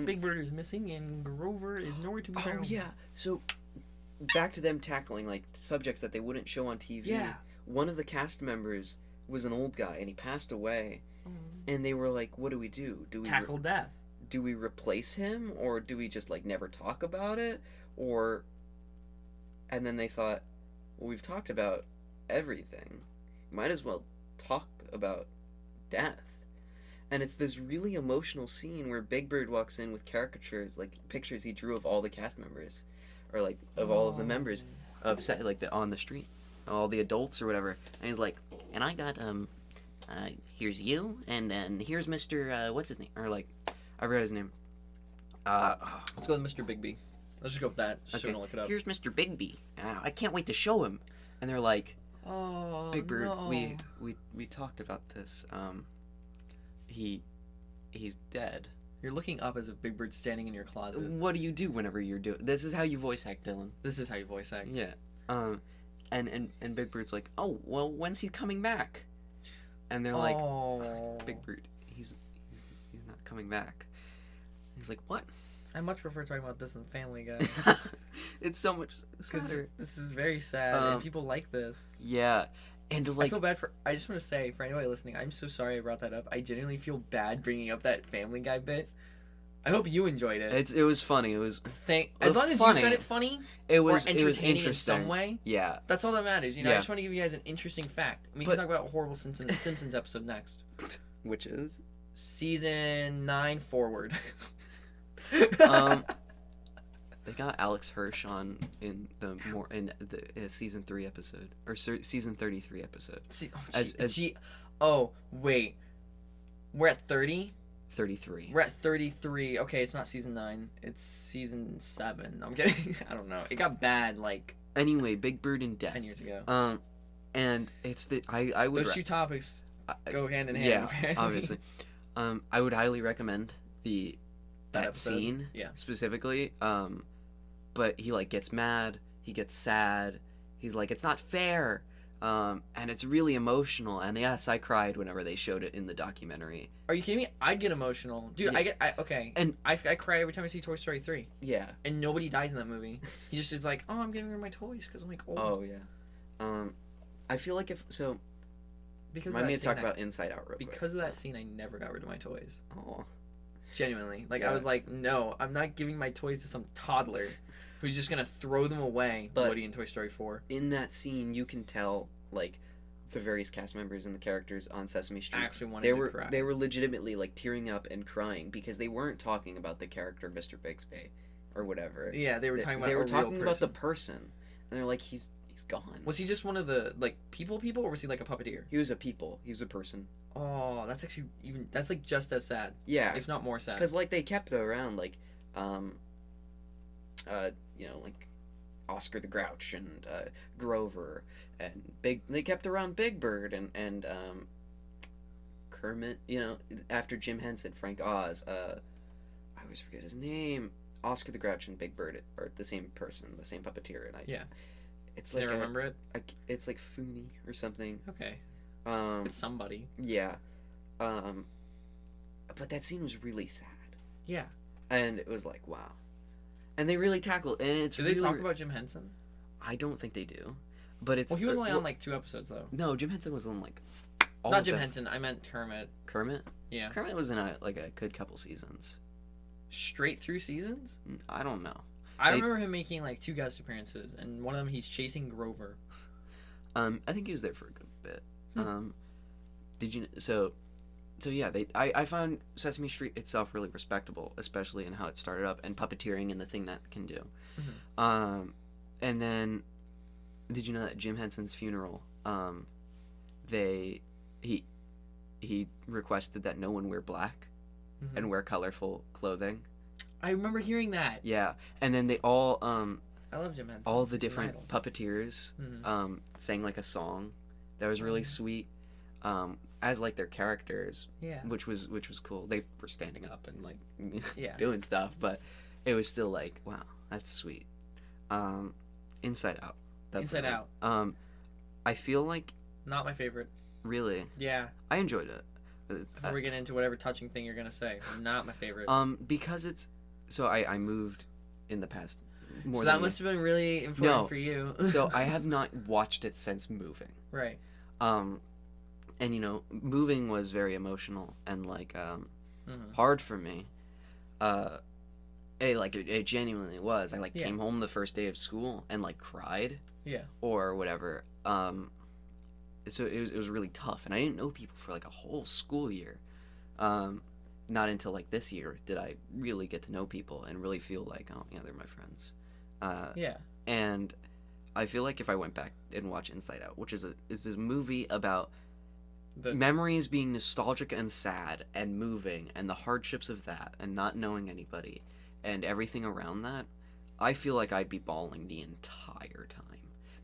Big Bird is missing and Grover is nowhere to be found. Oh yeah. So back to them tackling like subjects that they wouldn't show on TV. Yeah. One of the cast members was an old guy and he passed away. And they were like, "What do we do? Do we tackle death? Do we replace him, or do we just like never talk about it, or?" And then they thought, "Well, we've talked about everything. Might as well talk about death." And it's this really emotional scene where Big Bird walks in with caricatures, like pictures he drew of all the cast members, or like of all of the members of like on the street, all the adults or whatever. And he's like, "And I got here's you, and then here's Mr. What's his name?" Or like, I forgot his name. Let's go with Mr. Bigby. Let's just go with that. Just so we don't look it up. Here's Mr. Bigby. I can't wait to show him. And they're like, "Oh, Big Bird, no. we talked about this. He's dead." You're looking up as if Big Bird's standing in your closet. What do you do whenever you're doing? This is how you voice act, Dylan. This is how you voice act. Yeah. And Big Bird's like, "Oh, well, when's he coming back?" And they're like, "Big Bird, he's not coming back." He's like, "What?" I much prefer talking about this than Family Guy. It's so much sadder. This is very sad, and people like this. Yeah, and like, I feel bad for. I just want to say for anybody listening, I'm so sorry I brought that up. I genuinely feel bad bringing up that Family Guy bit. I hope you enjoyed it. It was funny. It was as long as you found it funny. It was entertaining interesting in some way. Yeah, that's all that matters. You know, yeah. I just want to give you guys an interesting fact. We can talk about a horrible Simpsons episode next, which is season 9 forward. They got Alex Hirsch on in the season 3 episode or season 33 episode. Wait, we're at 30. 33. We're at 33. Okay, it's not season 9. It's season 7. I'm kidding. I don't know. It got bad like. Anyway, Big Bird and death. 10 years ago. And it's the I would. Those two topics go hand in hand. Yeah, obviously. I would highly recommend that scene. Yeah. Specifically. But he like gets mad. He gets sad. He's like, "It's not fair." And it's really emotional. And yes, I cried whenever they showed it in the documentary. Are you kidding me? I'd get emotional, dude. Yeah. I cry every time I see Toy Story 3. Yeah. And nobody dies in that movie. He just is like, "Oh, I'm giving her my toys because I'm like old." Oh yeah. I feel like because remind me to talk about Inside Out real quick. Because of that scene, I never got rid of my toys. Oh. Genuinely, like I was like, no, I'm not giving my toys to some toddler who's just gonna throw them away. But Woody in Toy Story 4. In that scene, you can tell like the various cast members and the characters on Sesame Street actually wanted to cry. They were legitimately like tearing up and crying because they weren't talking about the character Mr. Bixby or whatever. Yeah, they were talking about. They were talking about the person, and they're like, he's gone. Was he just one of the like people, or was he like a puppeteer? He was a person. Oh, that's actually that's like just as sad. Yeah, if not more sad. Because like they kept around like, like Oscar the Grouch and Grover and they kept around Big Bird and Kermit. You know, after Jim Henson, Frank Oz. I always forget his name. Oscar the Grouch and Big Bird are the same person, the same puppeteer, and it's like remember it. It's like Fooney or something. Okay. It's somebody. Yeah. But that scene was really sad. Yeah. And it was like, wow. And they really tackled, and it's do really... they talk about Jim Henson? I don't think they do. But it's... Well, he was only on like 2 episodes, though. No, Jim Henson was on like... Not Jim Henson, I meant Kermit. Kermit? Yeah. Kermit was in a good couple seasons. Straight through seasons? I don't know. I remember him making like 2 guest appearances, and one of them he's chasing Grover. I think he was there for a good bit. Did you... So yeah, I found Sesame Street itself really respectable, especially in how it started up, and puppeteering and the thing that can do. Mm-hmm. And then, did you know that Jim Henson's funeral, he requested that no one wear black and wear colorful clothing. I remember hearing that. Yeah, and then they all I love Jim Henson. all the different puppeteers sang like a song that was really sweet. as like their characters, Yeah. which was cool. They were standing up and like Yeah. doing stuff, but it was still like, wow, that's sweet. Inside Out. That's Inside another- Out. I feel like Not my favorite. really Yeah. I enjoyed it. Before we get into whatever touching thing you're gonna say, not my favorite. Because it's so I moved in the past more So than that must have been really important No. for you. so I have not watched it since moving. Right. And you know, moving was very emotional and like Mhm. hard for me. It genuinely was. I like Yeah. came home the first day of school and like cried Yeah. or whatever. So it was really tough, and I didn't know people for like a whole school year. Not until like this year did I really get to know people and really feel like, oh yeah, they're my friends. Yeah. And I feel like if I went back and watched Inside Out, which is this movie about The memories being nostalgic and sad and moving and the hardships of that and not knowing anybody and everything around that, I feel like I'd be bawling the entire time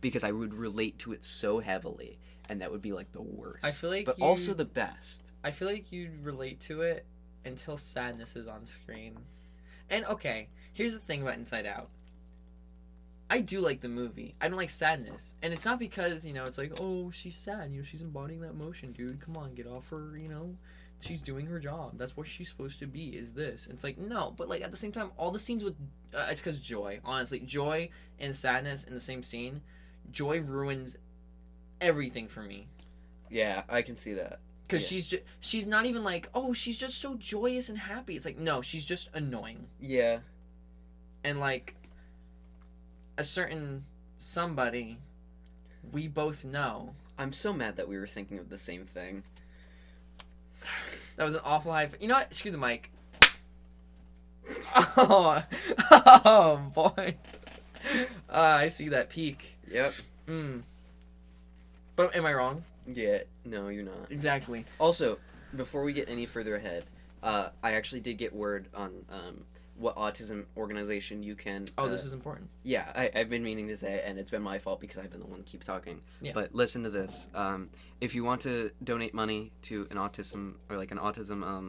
because I would relate to it so heavily, and that would be like the worst. I feel like but you- also the best. I feel like you'd relate to it until sadness is on screen. And okay, here's the thing about Inside Out. I do like the movie. I don't like sadness. And it's not because, you know, it's like, oh, she's sad. You know, she's embodying that emotion, dude. Come on, get off her, you know. She's doing her job. That's what she's supposed to be, is this. It's like, no. But, like, at the same time, all the scenes with... it's because joy. Honestly, joy and sadness in the same scene. Joy ruins everything for me. Yeah, I can see that. Because she's not even like, oh, she's just so joyous and happy. It's like, no, she's just annoying. Yeah. And, like, a certain somebody we both know. I'm so mad that we were thinking of the same thing. That was an awful high... You know what? Screw the mic. Oh boy. I see that peak. Yep. But am I wrong? Yeah. No, you're not. Exactly. Also, before we get any further ahead, I actually did get word on what autism organization you can... Oh, this is important. Yeah, I've been meaning to say it, and it's been my fault because I've been the one to keep talking. Yeah. But listen to this. If you want to donate money to an autism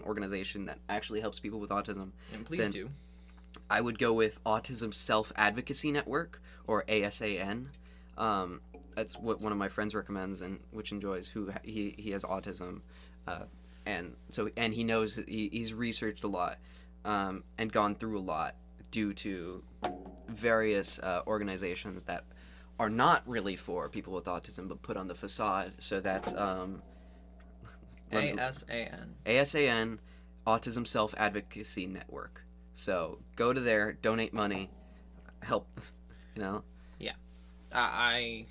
organization that actually helps people with autism, And please then do. I would go with Autism Self-Advocacy Network, or ASAN. That's what one of my friends recommends, and which enjoys. He has autism, and he knows he's researched a lot, and gone through a lot due to various organizations that are not really for people with autism, but put on the facade. So that's ASAN. ASAN, Autism Self-Advocacy Network. So go to there, donate money, help. You know. Yeah, I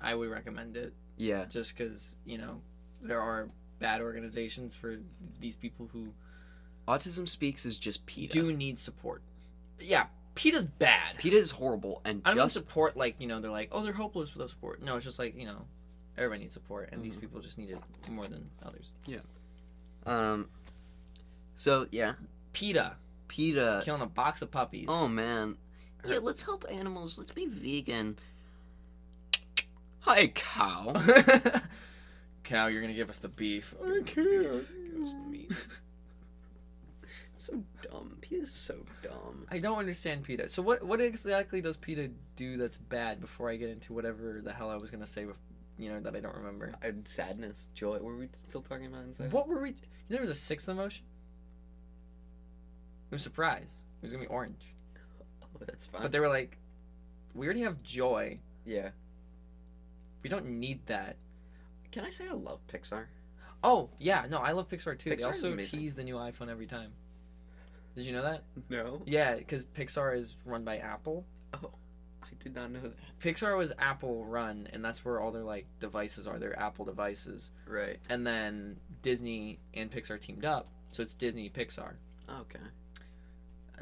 would recommend it. Yeah. Just because, you know, there are bad organizations for these people who Autism Speaks is just PETA. do need support. Yeah, PETA's bad. PETA is horrible, and I don't mean just support like, you know, they're like, oh, they're hopeless without support. No, it's just like, you know, everybody needs support, and these people just need it more than others. So yeah, PETA PETA. killing a box of puppies. Oh man. Yeah, let's help animals. Let's be vegan. Hi, cow. Cow, you're gonna give us the beef. I can't. Give us the meat. It's so dumb. PETA's so dumb. I don't understand PETA. So what exactly does PETA do that's bad before I get into whatever the hell I was gonna say, you know, that I don't remember? Sadness, joy. Were we still talking about inside? What were we? You know, there was a sixth emotion. It was surprise. It was gonna be orange. Oh, that's fine. But they were like, we already have joy. Yeah. We don't need that. Can I say I love Pixar? Oh yeah, no, I love Pixar too. They Pixar's also amazing. tease the new iPhone every time. Did you know that? No. Yeah, because Pixar is run by Apple. Oh, I did not know that. Pixar was Apple run, and that's where all their like devices are. They're Apple devices. Right. And then Disney and Pixar teamed up, so it's Disney Pixar. Okay.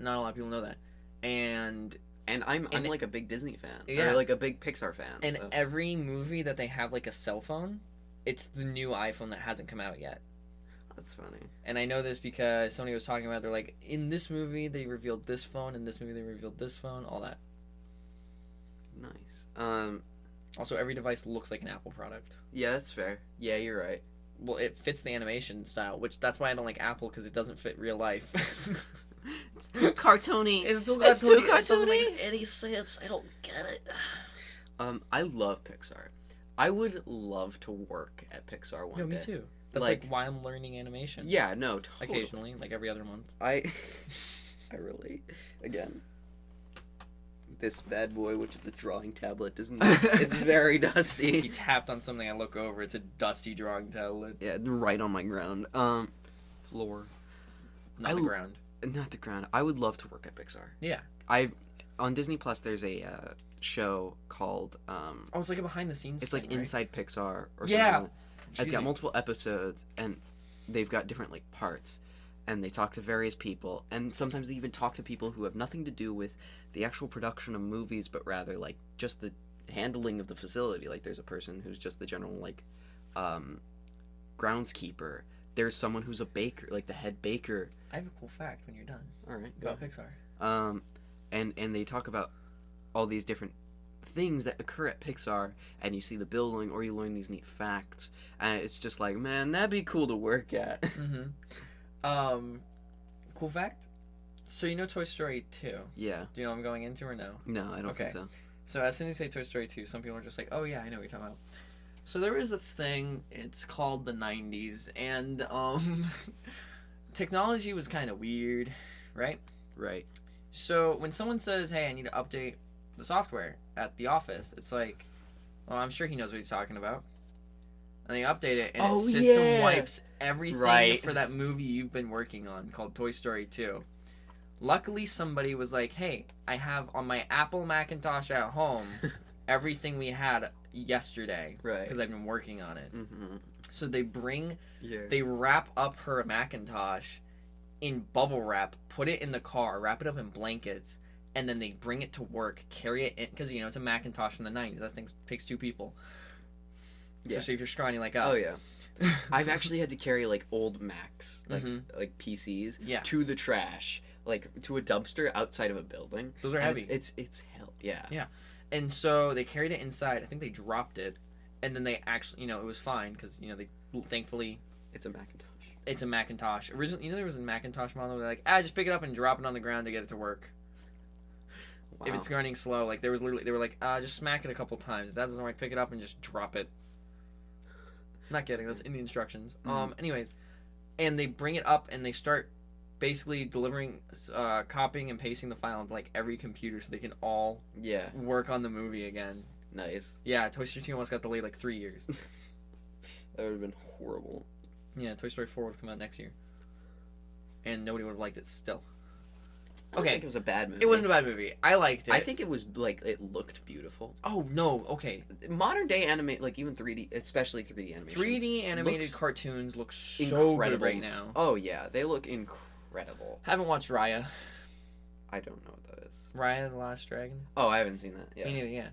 Not a lot of people know that. And I'm And- like a big Disney fan. Yeah. Or like a big Pixar fan. in so. every movie that they have like a cell phone, it's the new iPhone that hasn't come out yet. That's funny. And I know this because somebody was talking about, they're like, in this movie they revealed this phone, in this movie they revealed this phone, all that. Nice. Also, every device looks like an Apple product. Yeah, that's fair. Yeah, you're right. well, it fits the animation style, which that's why I don't like Apple, because it doesn't fit real life. It's too cartoony. It's too It's too cartoony. It doesn't cartoony. make any sense. I don't get it. I love Pixar. I would love to work at Pixar one No, me day. too. That's like why I'm learning animation. Yeah, no, totally. Occasionally, like every other month. I really, again, this bad boy, which is a drawing tablet, doesn't. It's very He dusty. tapped on something. I look over. It's a dusty drawing tablet. Yeah, right on my ground. Floor. Not the ground. Not the ground. I would love to work at Pixar. Yeah. On Disney Plus, there's a show called. Oh, it's like a behind the scenes. It's thing, like right? Inside Pixar or Yeah. something. It's got multiple episodes, and they've got different like parts, and they talk to various people, and sometimes they even talk to people who have nothing to do with the actual production of movies, but rather like just the handling of the facility. Like there's a person who's just the general like groundskeeper. There's someone who's a baker, like the head baker. I have a cool fact when you're done. All right, About Pixar. And they talk about all these different things that occur at Pixar, and you see the building, or you learn these neat facts, and it's just like, man, that'd be cool to work at. Cool fact. So you know Toy Story 2? Yeah. Do you know what I'm going into or no? No, I don't think Okay. so. So as soon as you say Toy Story 2, some people are just like, oh yeah, I know what you're talking about. So there is this thing, it's called the 90s, and technology was kind of weird, right? Right. So when someone says, hey, I need to update the software at the office, it's like, well, I'm sure he knows what he's talking about. And they update it, and Oh, it system yeah. wipes everything Right. for that movie you've been working on called Toy Story 2. Luckily, somebody was like, hey, I have on my Apple Macintosh at home everything we had yesterday. Right. Because I've been working on it. Mm-hmm. So they Yeah. wrap up her Macintosh in bubble wrap, put it in the car, wrap it up in blankets, and then they bring it to work, carry it in, because, you know, it's a Macintosh from the 90s. That thing takes 2 people. Especially if you're scrawny like us. Oh yeah. I've actually had to carry like old Macs, like Mhm. like PCs, Yeah. to the trash, like to a dumpster outside of a building. Those are And heavy. It's hell. Yeah. Yeah. And so they carried it inside. I think they dropped it. And then they actually, you know, it was fine because, you know, they thankfully, It's a Macintosh. it's a Macintosh. Originally, you know, there was a Macintosh model where they're like, just pick it up and drop it on the ground to get it to work. Wow. If it's running slow, like, there was literally, they were like, just smack it a couple times. If that doesn't work, pick it up and just drop it. I'm not kidding. That's in the instructions. Anyways, and they bring it up and they start basically delivering, copying and pasting the file onto, like, every computer so they can all Yeah. work on the movie again. Nice. Yeah, Toy Story 2 almost got delayed like 3 years. That would have been horrible. Yeah, Toy Story 4 would come out next year. And nobody would have liked it still. I don't Okay. think it was a bad movie. It wasn't a bad movie. I liked it. I think it was like it looked beautiful. Oh, no. Okay. Modern day anime, like even 3D, especially 3D animation. 3D animated looks cartoons look so incredible good right now. Oh yeah, they look incredible. Haven't watched Raya. I don't know what that is. Raya the Last Dragon. Oh, I haven't seen that. Me Yeah, neither, yeah.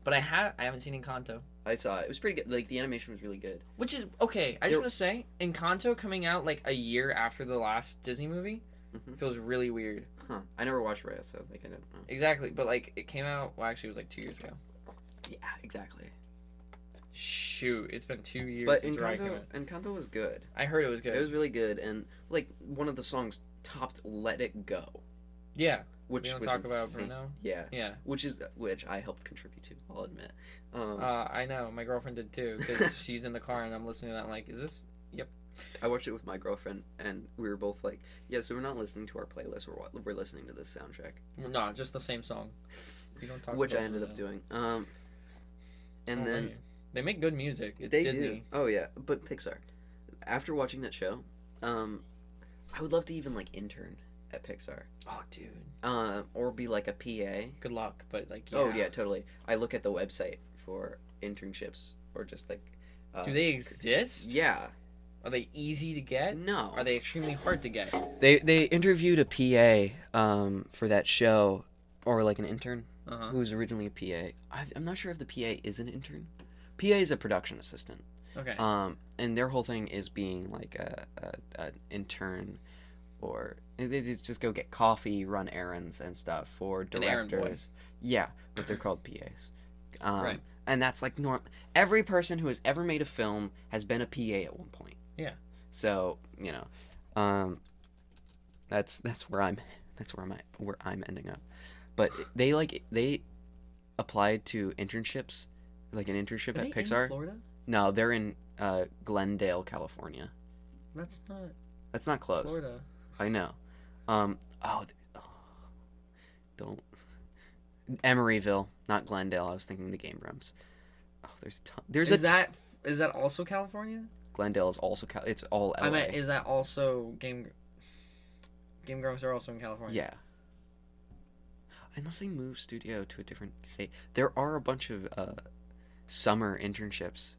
But I haven't seen Encanto. I saw it. It was pretty good. Like the animation was really good. Which is, okay, I just There- want to say, Encanto coming out like a year after the last Disney movie Mhm. feels really weird. Huh? I never watched Raya, so like I don't know. Exactly, but like it came out, well, actually it was like 2 years ago. Yeah, exactly. Shoot, it's been 2 years But since Raya came out. Encanto was good. I heard it was good. It was really good, and like one of the songs topped "Let It Go," Yeah. which We don't was talk about insane. Bruno. Yeah, Yeah. which I helped contribute to. I'll admit. I know. My girlfriend did too, because she's in the car and I'm listening to that. I'm like, is this? Yep. I watched it with my girlfriend, and we were both like, "Yeah, so we're not listening to our playlist. We're listening to this soundtrack," No, just the same song. We don't talk. which I about ended Bruno. up doing. Oh, And then right. They make good music. It's they Disney. do. Oh yeah, but Pixar. After watching that show, I would love to even like intern at Pixar. Oh, dude. Or be like a PA. Good luck, but like, yeah. Oh yeah, totally. I look at the website for internships or just like. Do they exist? Yeah. Are they easy to get? No. Are they extremely hard to get? They interviewed a PA for that show, or like an intern Uh-huh. who was originally a PA. I'm not sure if the PA is an intern. PA is a production assistant. Okay. And their whole thing is being like a intern, or they just go get coffee, run errands and stuff for An errand boy. directors. Yeah, but they're called PAs. Right. And that's like every person who has ever made a film has been a PA at one point. Yeah. So, that's where I'm ending up. But they applied to internships, like an internship at Pixar. In Florida? No, they're in Glendale, California. That's not close. Florida. I know. Don't. Emeryville, not Glendale. I was thinking the Game Rooms. Oh, Is that also California? Glendale is also it's all LA. I meant, is that also Game Grumps are also in California? Yeah. Unless they move studio to a different state. There are a bunch of summer internships.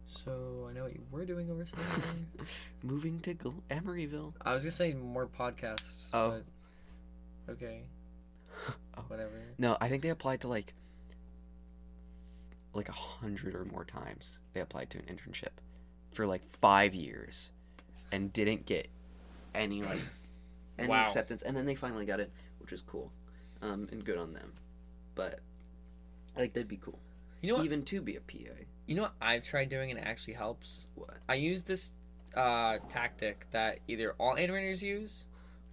So I know what you were doing over summer. Moving to Emeryville. I was gonna say more podcasts. Oh. But okay. Oh. Whatever. No, I think they applied to like 100 or more times. They applied to an internship for like 5 years and didn't get any acceptance, and then they finally got it, which was cool, and good on them. But that'd be cool. You know what? Even to be a PA. You know what I've tried doing and it actually helps? What? I use this tactic that either all animators use,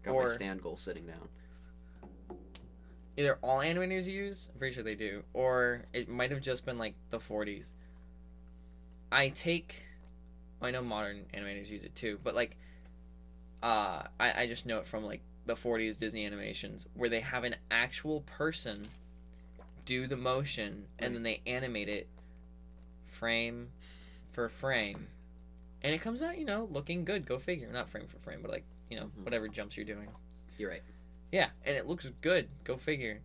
Got my stand goal sitting down. Either all animators use, I'm pretty sure they do, or it might have just been like the 40s. I know modern animators use it too, but I just know it from like the 40s Disney animations where they have an actual person do the motion and then they animate it frame for frame, and it comes out looking good. Go figure. Not frame for frame, but whatever jumps you're doing. You're right. Yeah, and it looks good. Go figure.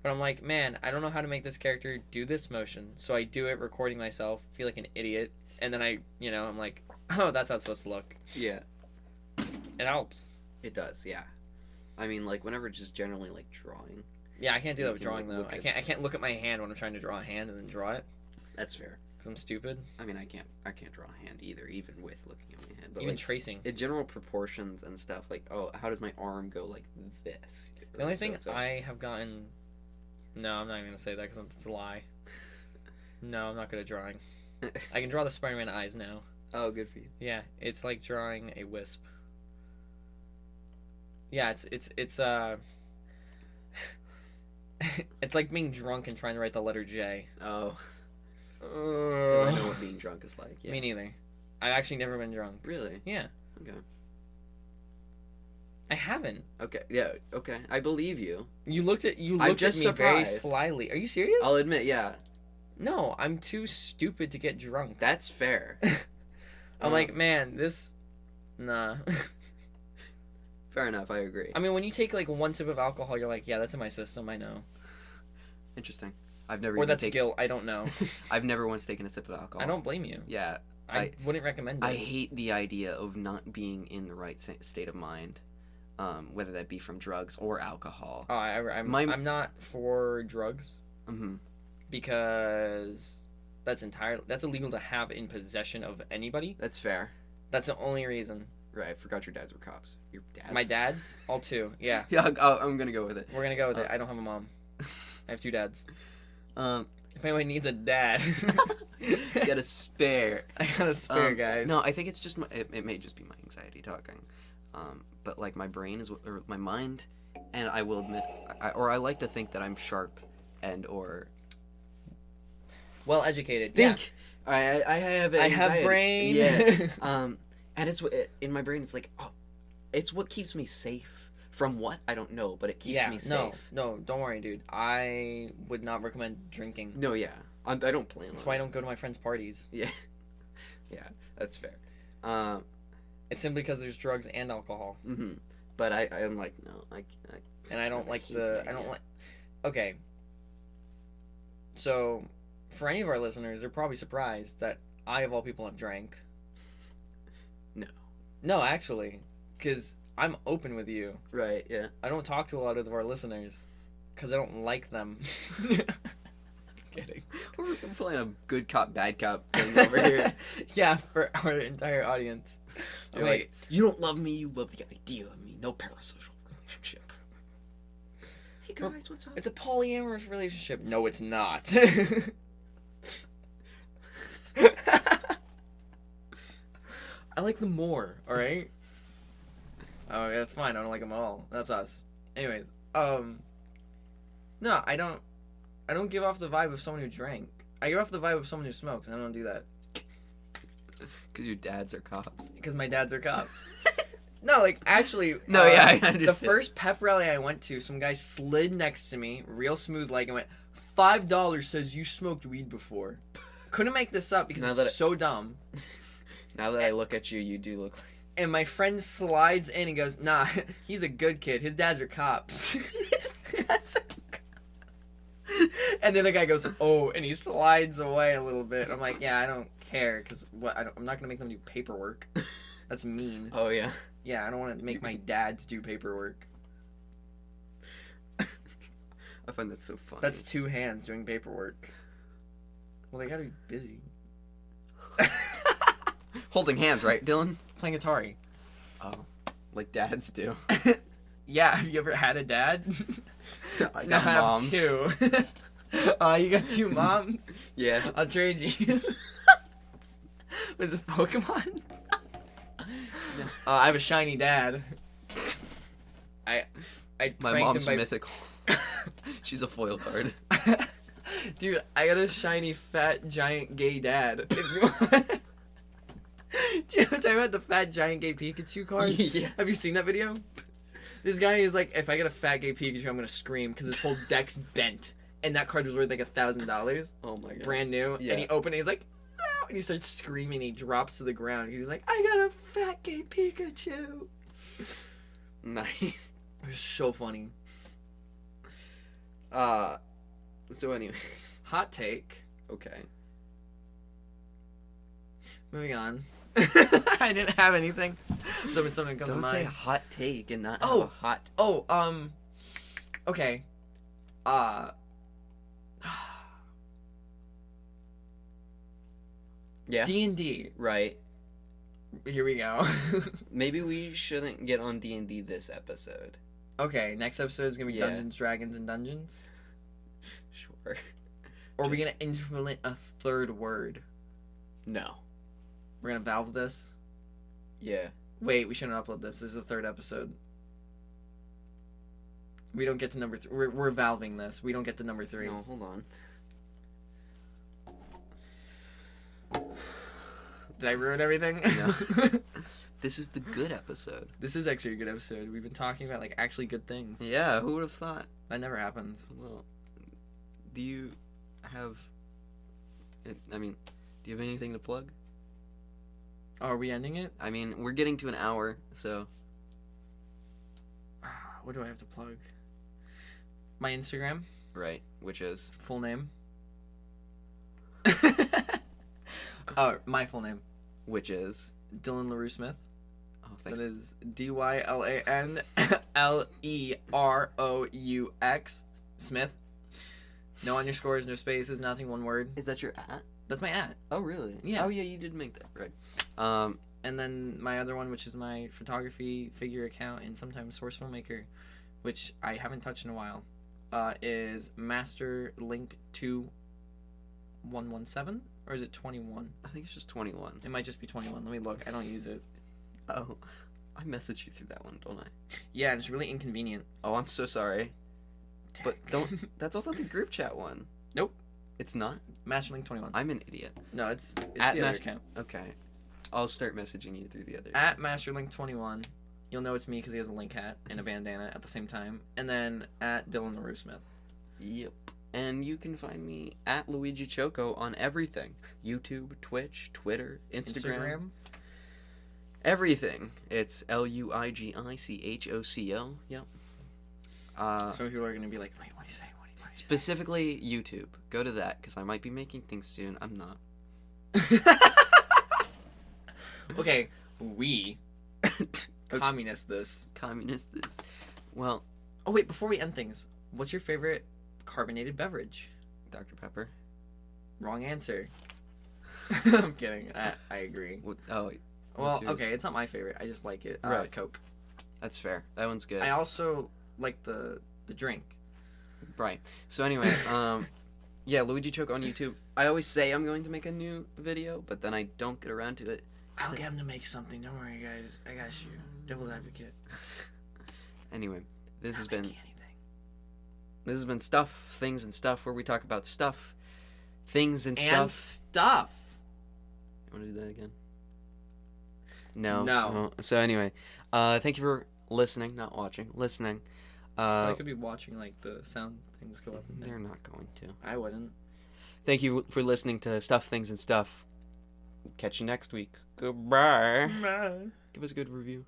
But I'm like, man, I don't know how to make this character do this motion. So I do it recording myself, feel like an idiot, and then I'm like, oh, that's how it's supposed to look. Yeah. It helps. It does, yeah. I mean, whenever just generally drawing. Yeah, I can't do that with drawing though. I can't look at my hand when I'm trying to draw a hand and then draw it. That's fair. Because I'm stupid. I mean, I can't draw a hand either, even with looking at my hand. But even tracing. In general proportions and stuff, how does my arm go like this? The only thing I have gotten... No, I'm not even going to say that because it's a lie. No, I'm not good at drawing. I can draw the Spider-Man eyes now. Oh, good for you. Yeah, it's like drawing a wisp. Yeah, it's it's like being drunk and trying to write the letter J. Oh. I know what being drunk is like. Yeah. Me neither. I've actually never been drunk. Really? Yeah. Okay. I haven't. Okay. Yeah. Okay. I believe you. You looked at me very slyly. Are you serious? I'll admit, yeah. No, I'm too stupid to get drunk. That's fair. I'm like, man, this... Nah. Fair enough, I agree. I mean, when you take one sip of alcohol, you're like, yeah, that's in my system, I know. Interesting. I've never. Or that's guilt, I don't know. I've never once taken a sip of alcohol. I don't blame you. Yeah. I wouldn't recommend it. I hate the idea of not being in the right state of mind, whether that be from drugs or alcohol. Oh, I'm not for drugs. Mm-hmm. Because that's illegal to have in possession of anybody. That's fair. That's the only reason. Right, I forgot your dads were cops. Your dads? My dads? All two, yeah. Yeah, I'm gonna go with it. We're gonna go with it. I don't have a mom. I have two dads. If anyone needs a dad... Get a spare. I got a spare, guys. No, I think it's just it may just be my anxiety talking. But my brain or my mind, and I will admit, I like to think that I'm sharp or... well educated. Think. Yeah. I have anxiety. I have brain. Yeah. And it's in my brain. It's like, oh, it's what keeps me safe from what I don't know, but it keeps me safe. No, don't worry, dude. I would not recommend drinking. No, yeah, I don't plan. That's why I don't go to my friends' parties. Yeah, yeah, that's fair. It's simply because there's drugs and alcohol. Mm-hmm. But I'm like, no, and I don't like Okay. So, for any of our listeners, they're probably surprised that I, of all people, have drank. No, actually, because I'm open with you. Right, yeah. I don't talk to a lot of our listeners because I don't like them. Kidding. We're playing a good cop, bad cop thing over here. Yeah, for our entire audience. You're like, you don't love me, you love the idea of me. No parasocial relationship. Hey guys, what's up? It's a polyamorous relationship. No, it's not. I like them more, alright? Oh, yeah, that's fine. I don't like them all. That's us. Anyways, no, I don't give off the vibe of someone who drank. I give off the vibe of someone who smokes, and I don't do that. Because your dads are cops. Because my dads are cops. No, like, actually... No, yeah, I understand. The first pep rally I went to, some guy slid next to me, real smooth like, and went, $5 says you smoked weed before. Couldn't make this up because it's so dumb. Now that I look at you, you do look like... And my friend slides in and goes, nah, he's a good kid. His dads are cops. His dads are cops. And then the guy goes, oh, and he slides away a little bit. I'm like, yeah, I don't care, because I'm not going to make them do paperwork. That's mean. Oh, yeah. Yeah, I don't want to make my dads do paperwork. I find that so funny. That's 2 hands doing paperwork. Well, they gotta be busy. Holding hands, right, Dylan? Playing Atari. Oh, like dads do. Yeah, have you ever had a dad? I got moms. I have 2. You got 2 moms? Yeah. I'll trade you. Was this Pokemon? No. I have a shiny dad. I My mom's mythical. She's a foil card. Dude, I got a shiny, fat, giant, gay dad. If you want... Do you know what I'm talking about? The fat, giant, gay Pikachu card? Yeah. Have you seen that video? This guy is like, if I get a fat, gay Pikachu, I'm gonna scream because his whole deck's bent. And that card was worth like $1,000. Oh my god. Brand new. Yeah. And he opened it, he's like, no! And he starts screaming, he drops to the ground. He's like, I got a fat, gay Pikachu. Nice. It was so funny. So anyways. Hot take. Okay. Moving on. I didn't have anything. So when something comes to mind. Don't say hot take and not have a hot... Okay. Yeah. D&D. Right. Here we go. Maybe we shouldn't get on D&D this episode. Okay, next episode is going to be Dungeons, Dragons, and Dungeons. Sure. Or are we going to implement a third word? No. We're going to valve this? Yeah. Wait, we shouldn't upload this. This is the 3rd episode. We don't get to number 3. We're valving this. We don't get to number 3. No, hold on. Did I ruin everything? No. This is the good episode. This is actually a good episode. We've been talking about, like, actually good things. Yeah, who would have thought? That never happens. Well, do you have... I mean, do you have anything to plug? Oh, are we ending it? I mean, we're getting to an hour, so... What do I have to plug? My Instagram. Right, which is? Full name. My full name. Which is? Dylan LaRue Smith. Oh, thanks. That is DYLANLEROUX Smith. No underscores, no spaces, nothing, one word. Is that your at? That's my at. Oh, really? Yeah. Oh, yeah, you did make that, right. And then my other one, which is my photography figure account and sometimes source filmmaker, which I haven't touched in a while, is MasterLink2117, or is it 21? I think it's just 21. It might just be 21. Let me look. I don't use it. Oh, I message you through that one, don't I? Yeah, and it's really inconvenient. Oh, I'm so sorry. Dang. But don't... That's also the group chat one. Nope. It's not? MasterLink21. I'm an idiot. No, it's at the other account. Okay. I'll start messaging you through the other. At MasterLink21. You'll know it's me because he has a link hat and a bandana at the same time. And then at Dylan LaRue Smith. Yep. And you can find me at Luigi Choco on everything. YouTube, Twitch, Twitter, Instagram. Everything. It's LUIGICHOCO. Yep. So people are going to be like, wait, what do you say? What do you say? Specifically YouTube. Go to that because I might be making things soon. I'm not. Okay, we communist this. Communist this. Well. Oh wait, before we end things, what's your favorite carbonated beverage? Dr. Pepper. Wrong answer. I'm kidding. I agree. Well, okay, it's not my favorite. I just like it. Right. Coke. That's fair. That one's good. I also like the drink. Right. So anyway, yeah, Luigi Choke on YouTube. I always say I'm going to make a new video, but then I don't get around to it. I'll get him to make something. Don't worry, guys. I got you. Devil's advocate. Anyway, this has been Stuff, Things, and Stuff, where we talk about stuff, things, and stuff. You want to do that again? No. So anyway, thank you for listening, not watching, listening. I could be watching, like, the sound things go up. They're not going to. I wouldn't. Thank you for listening to Stuff, Things, and Stuff. Catch you next week. Goodbye. Bye. Give us a good review.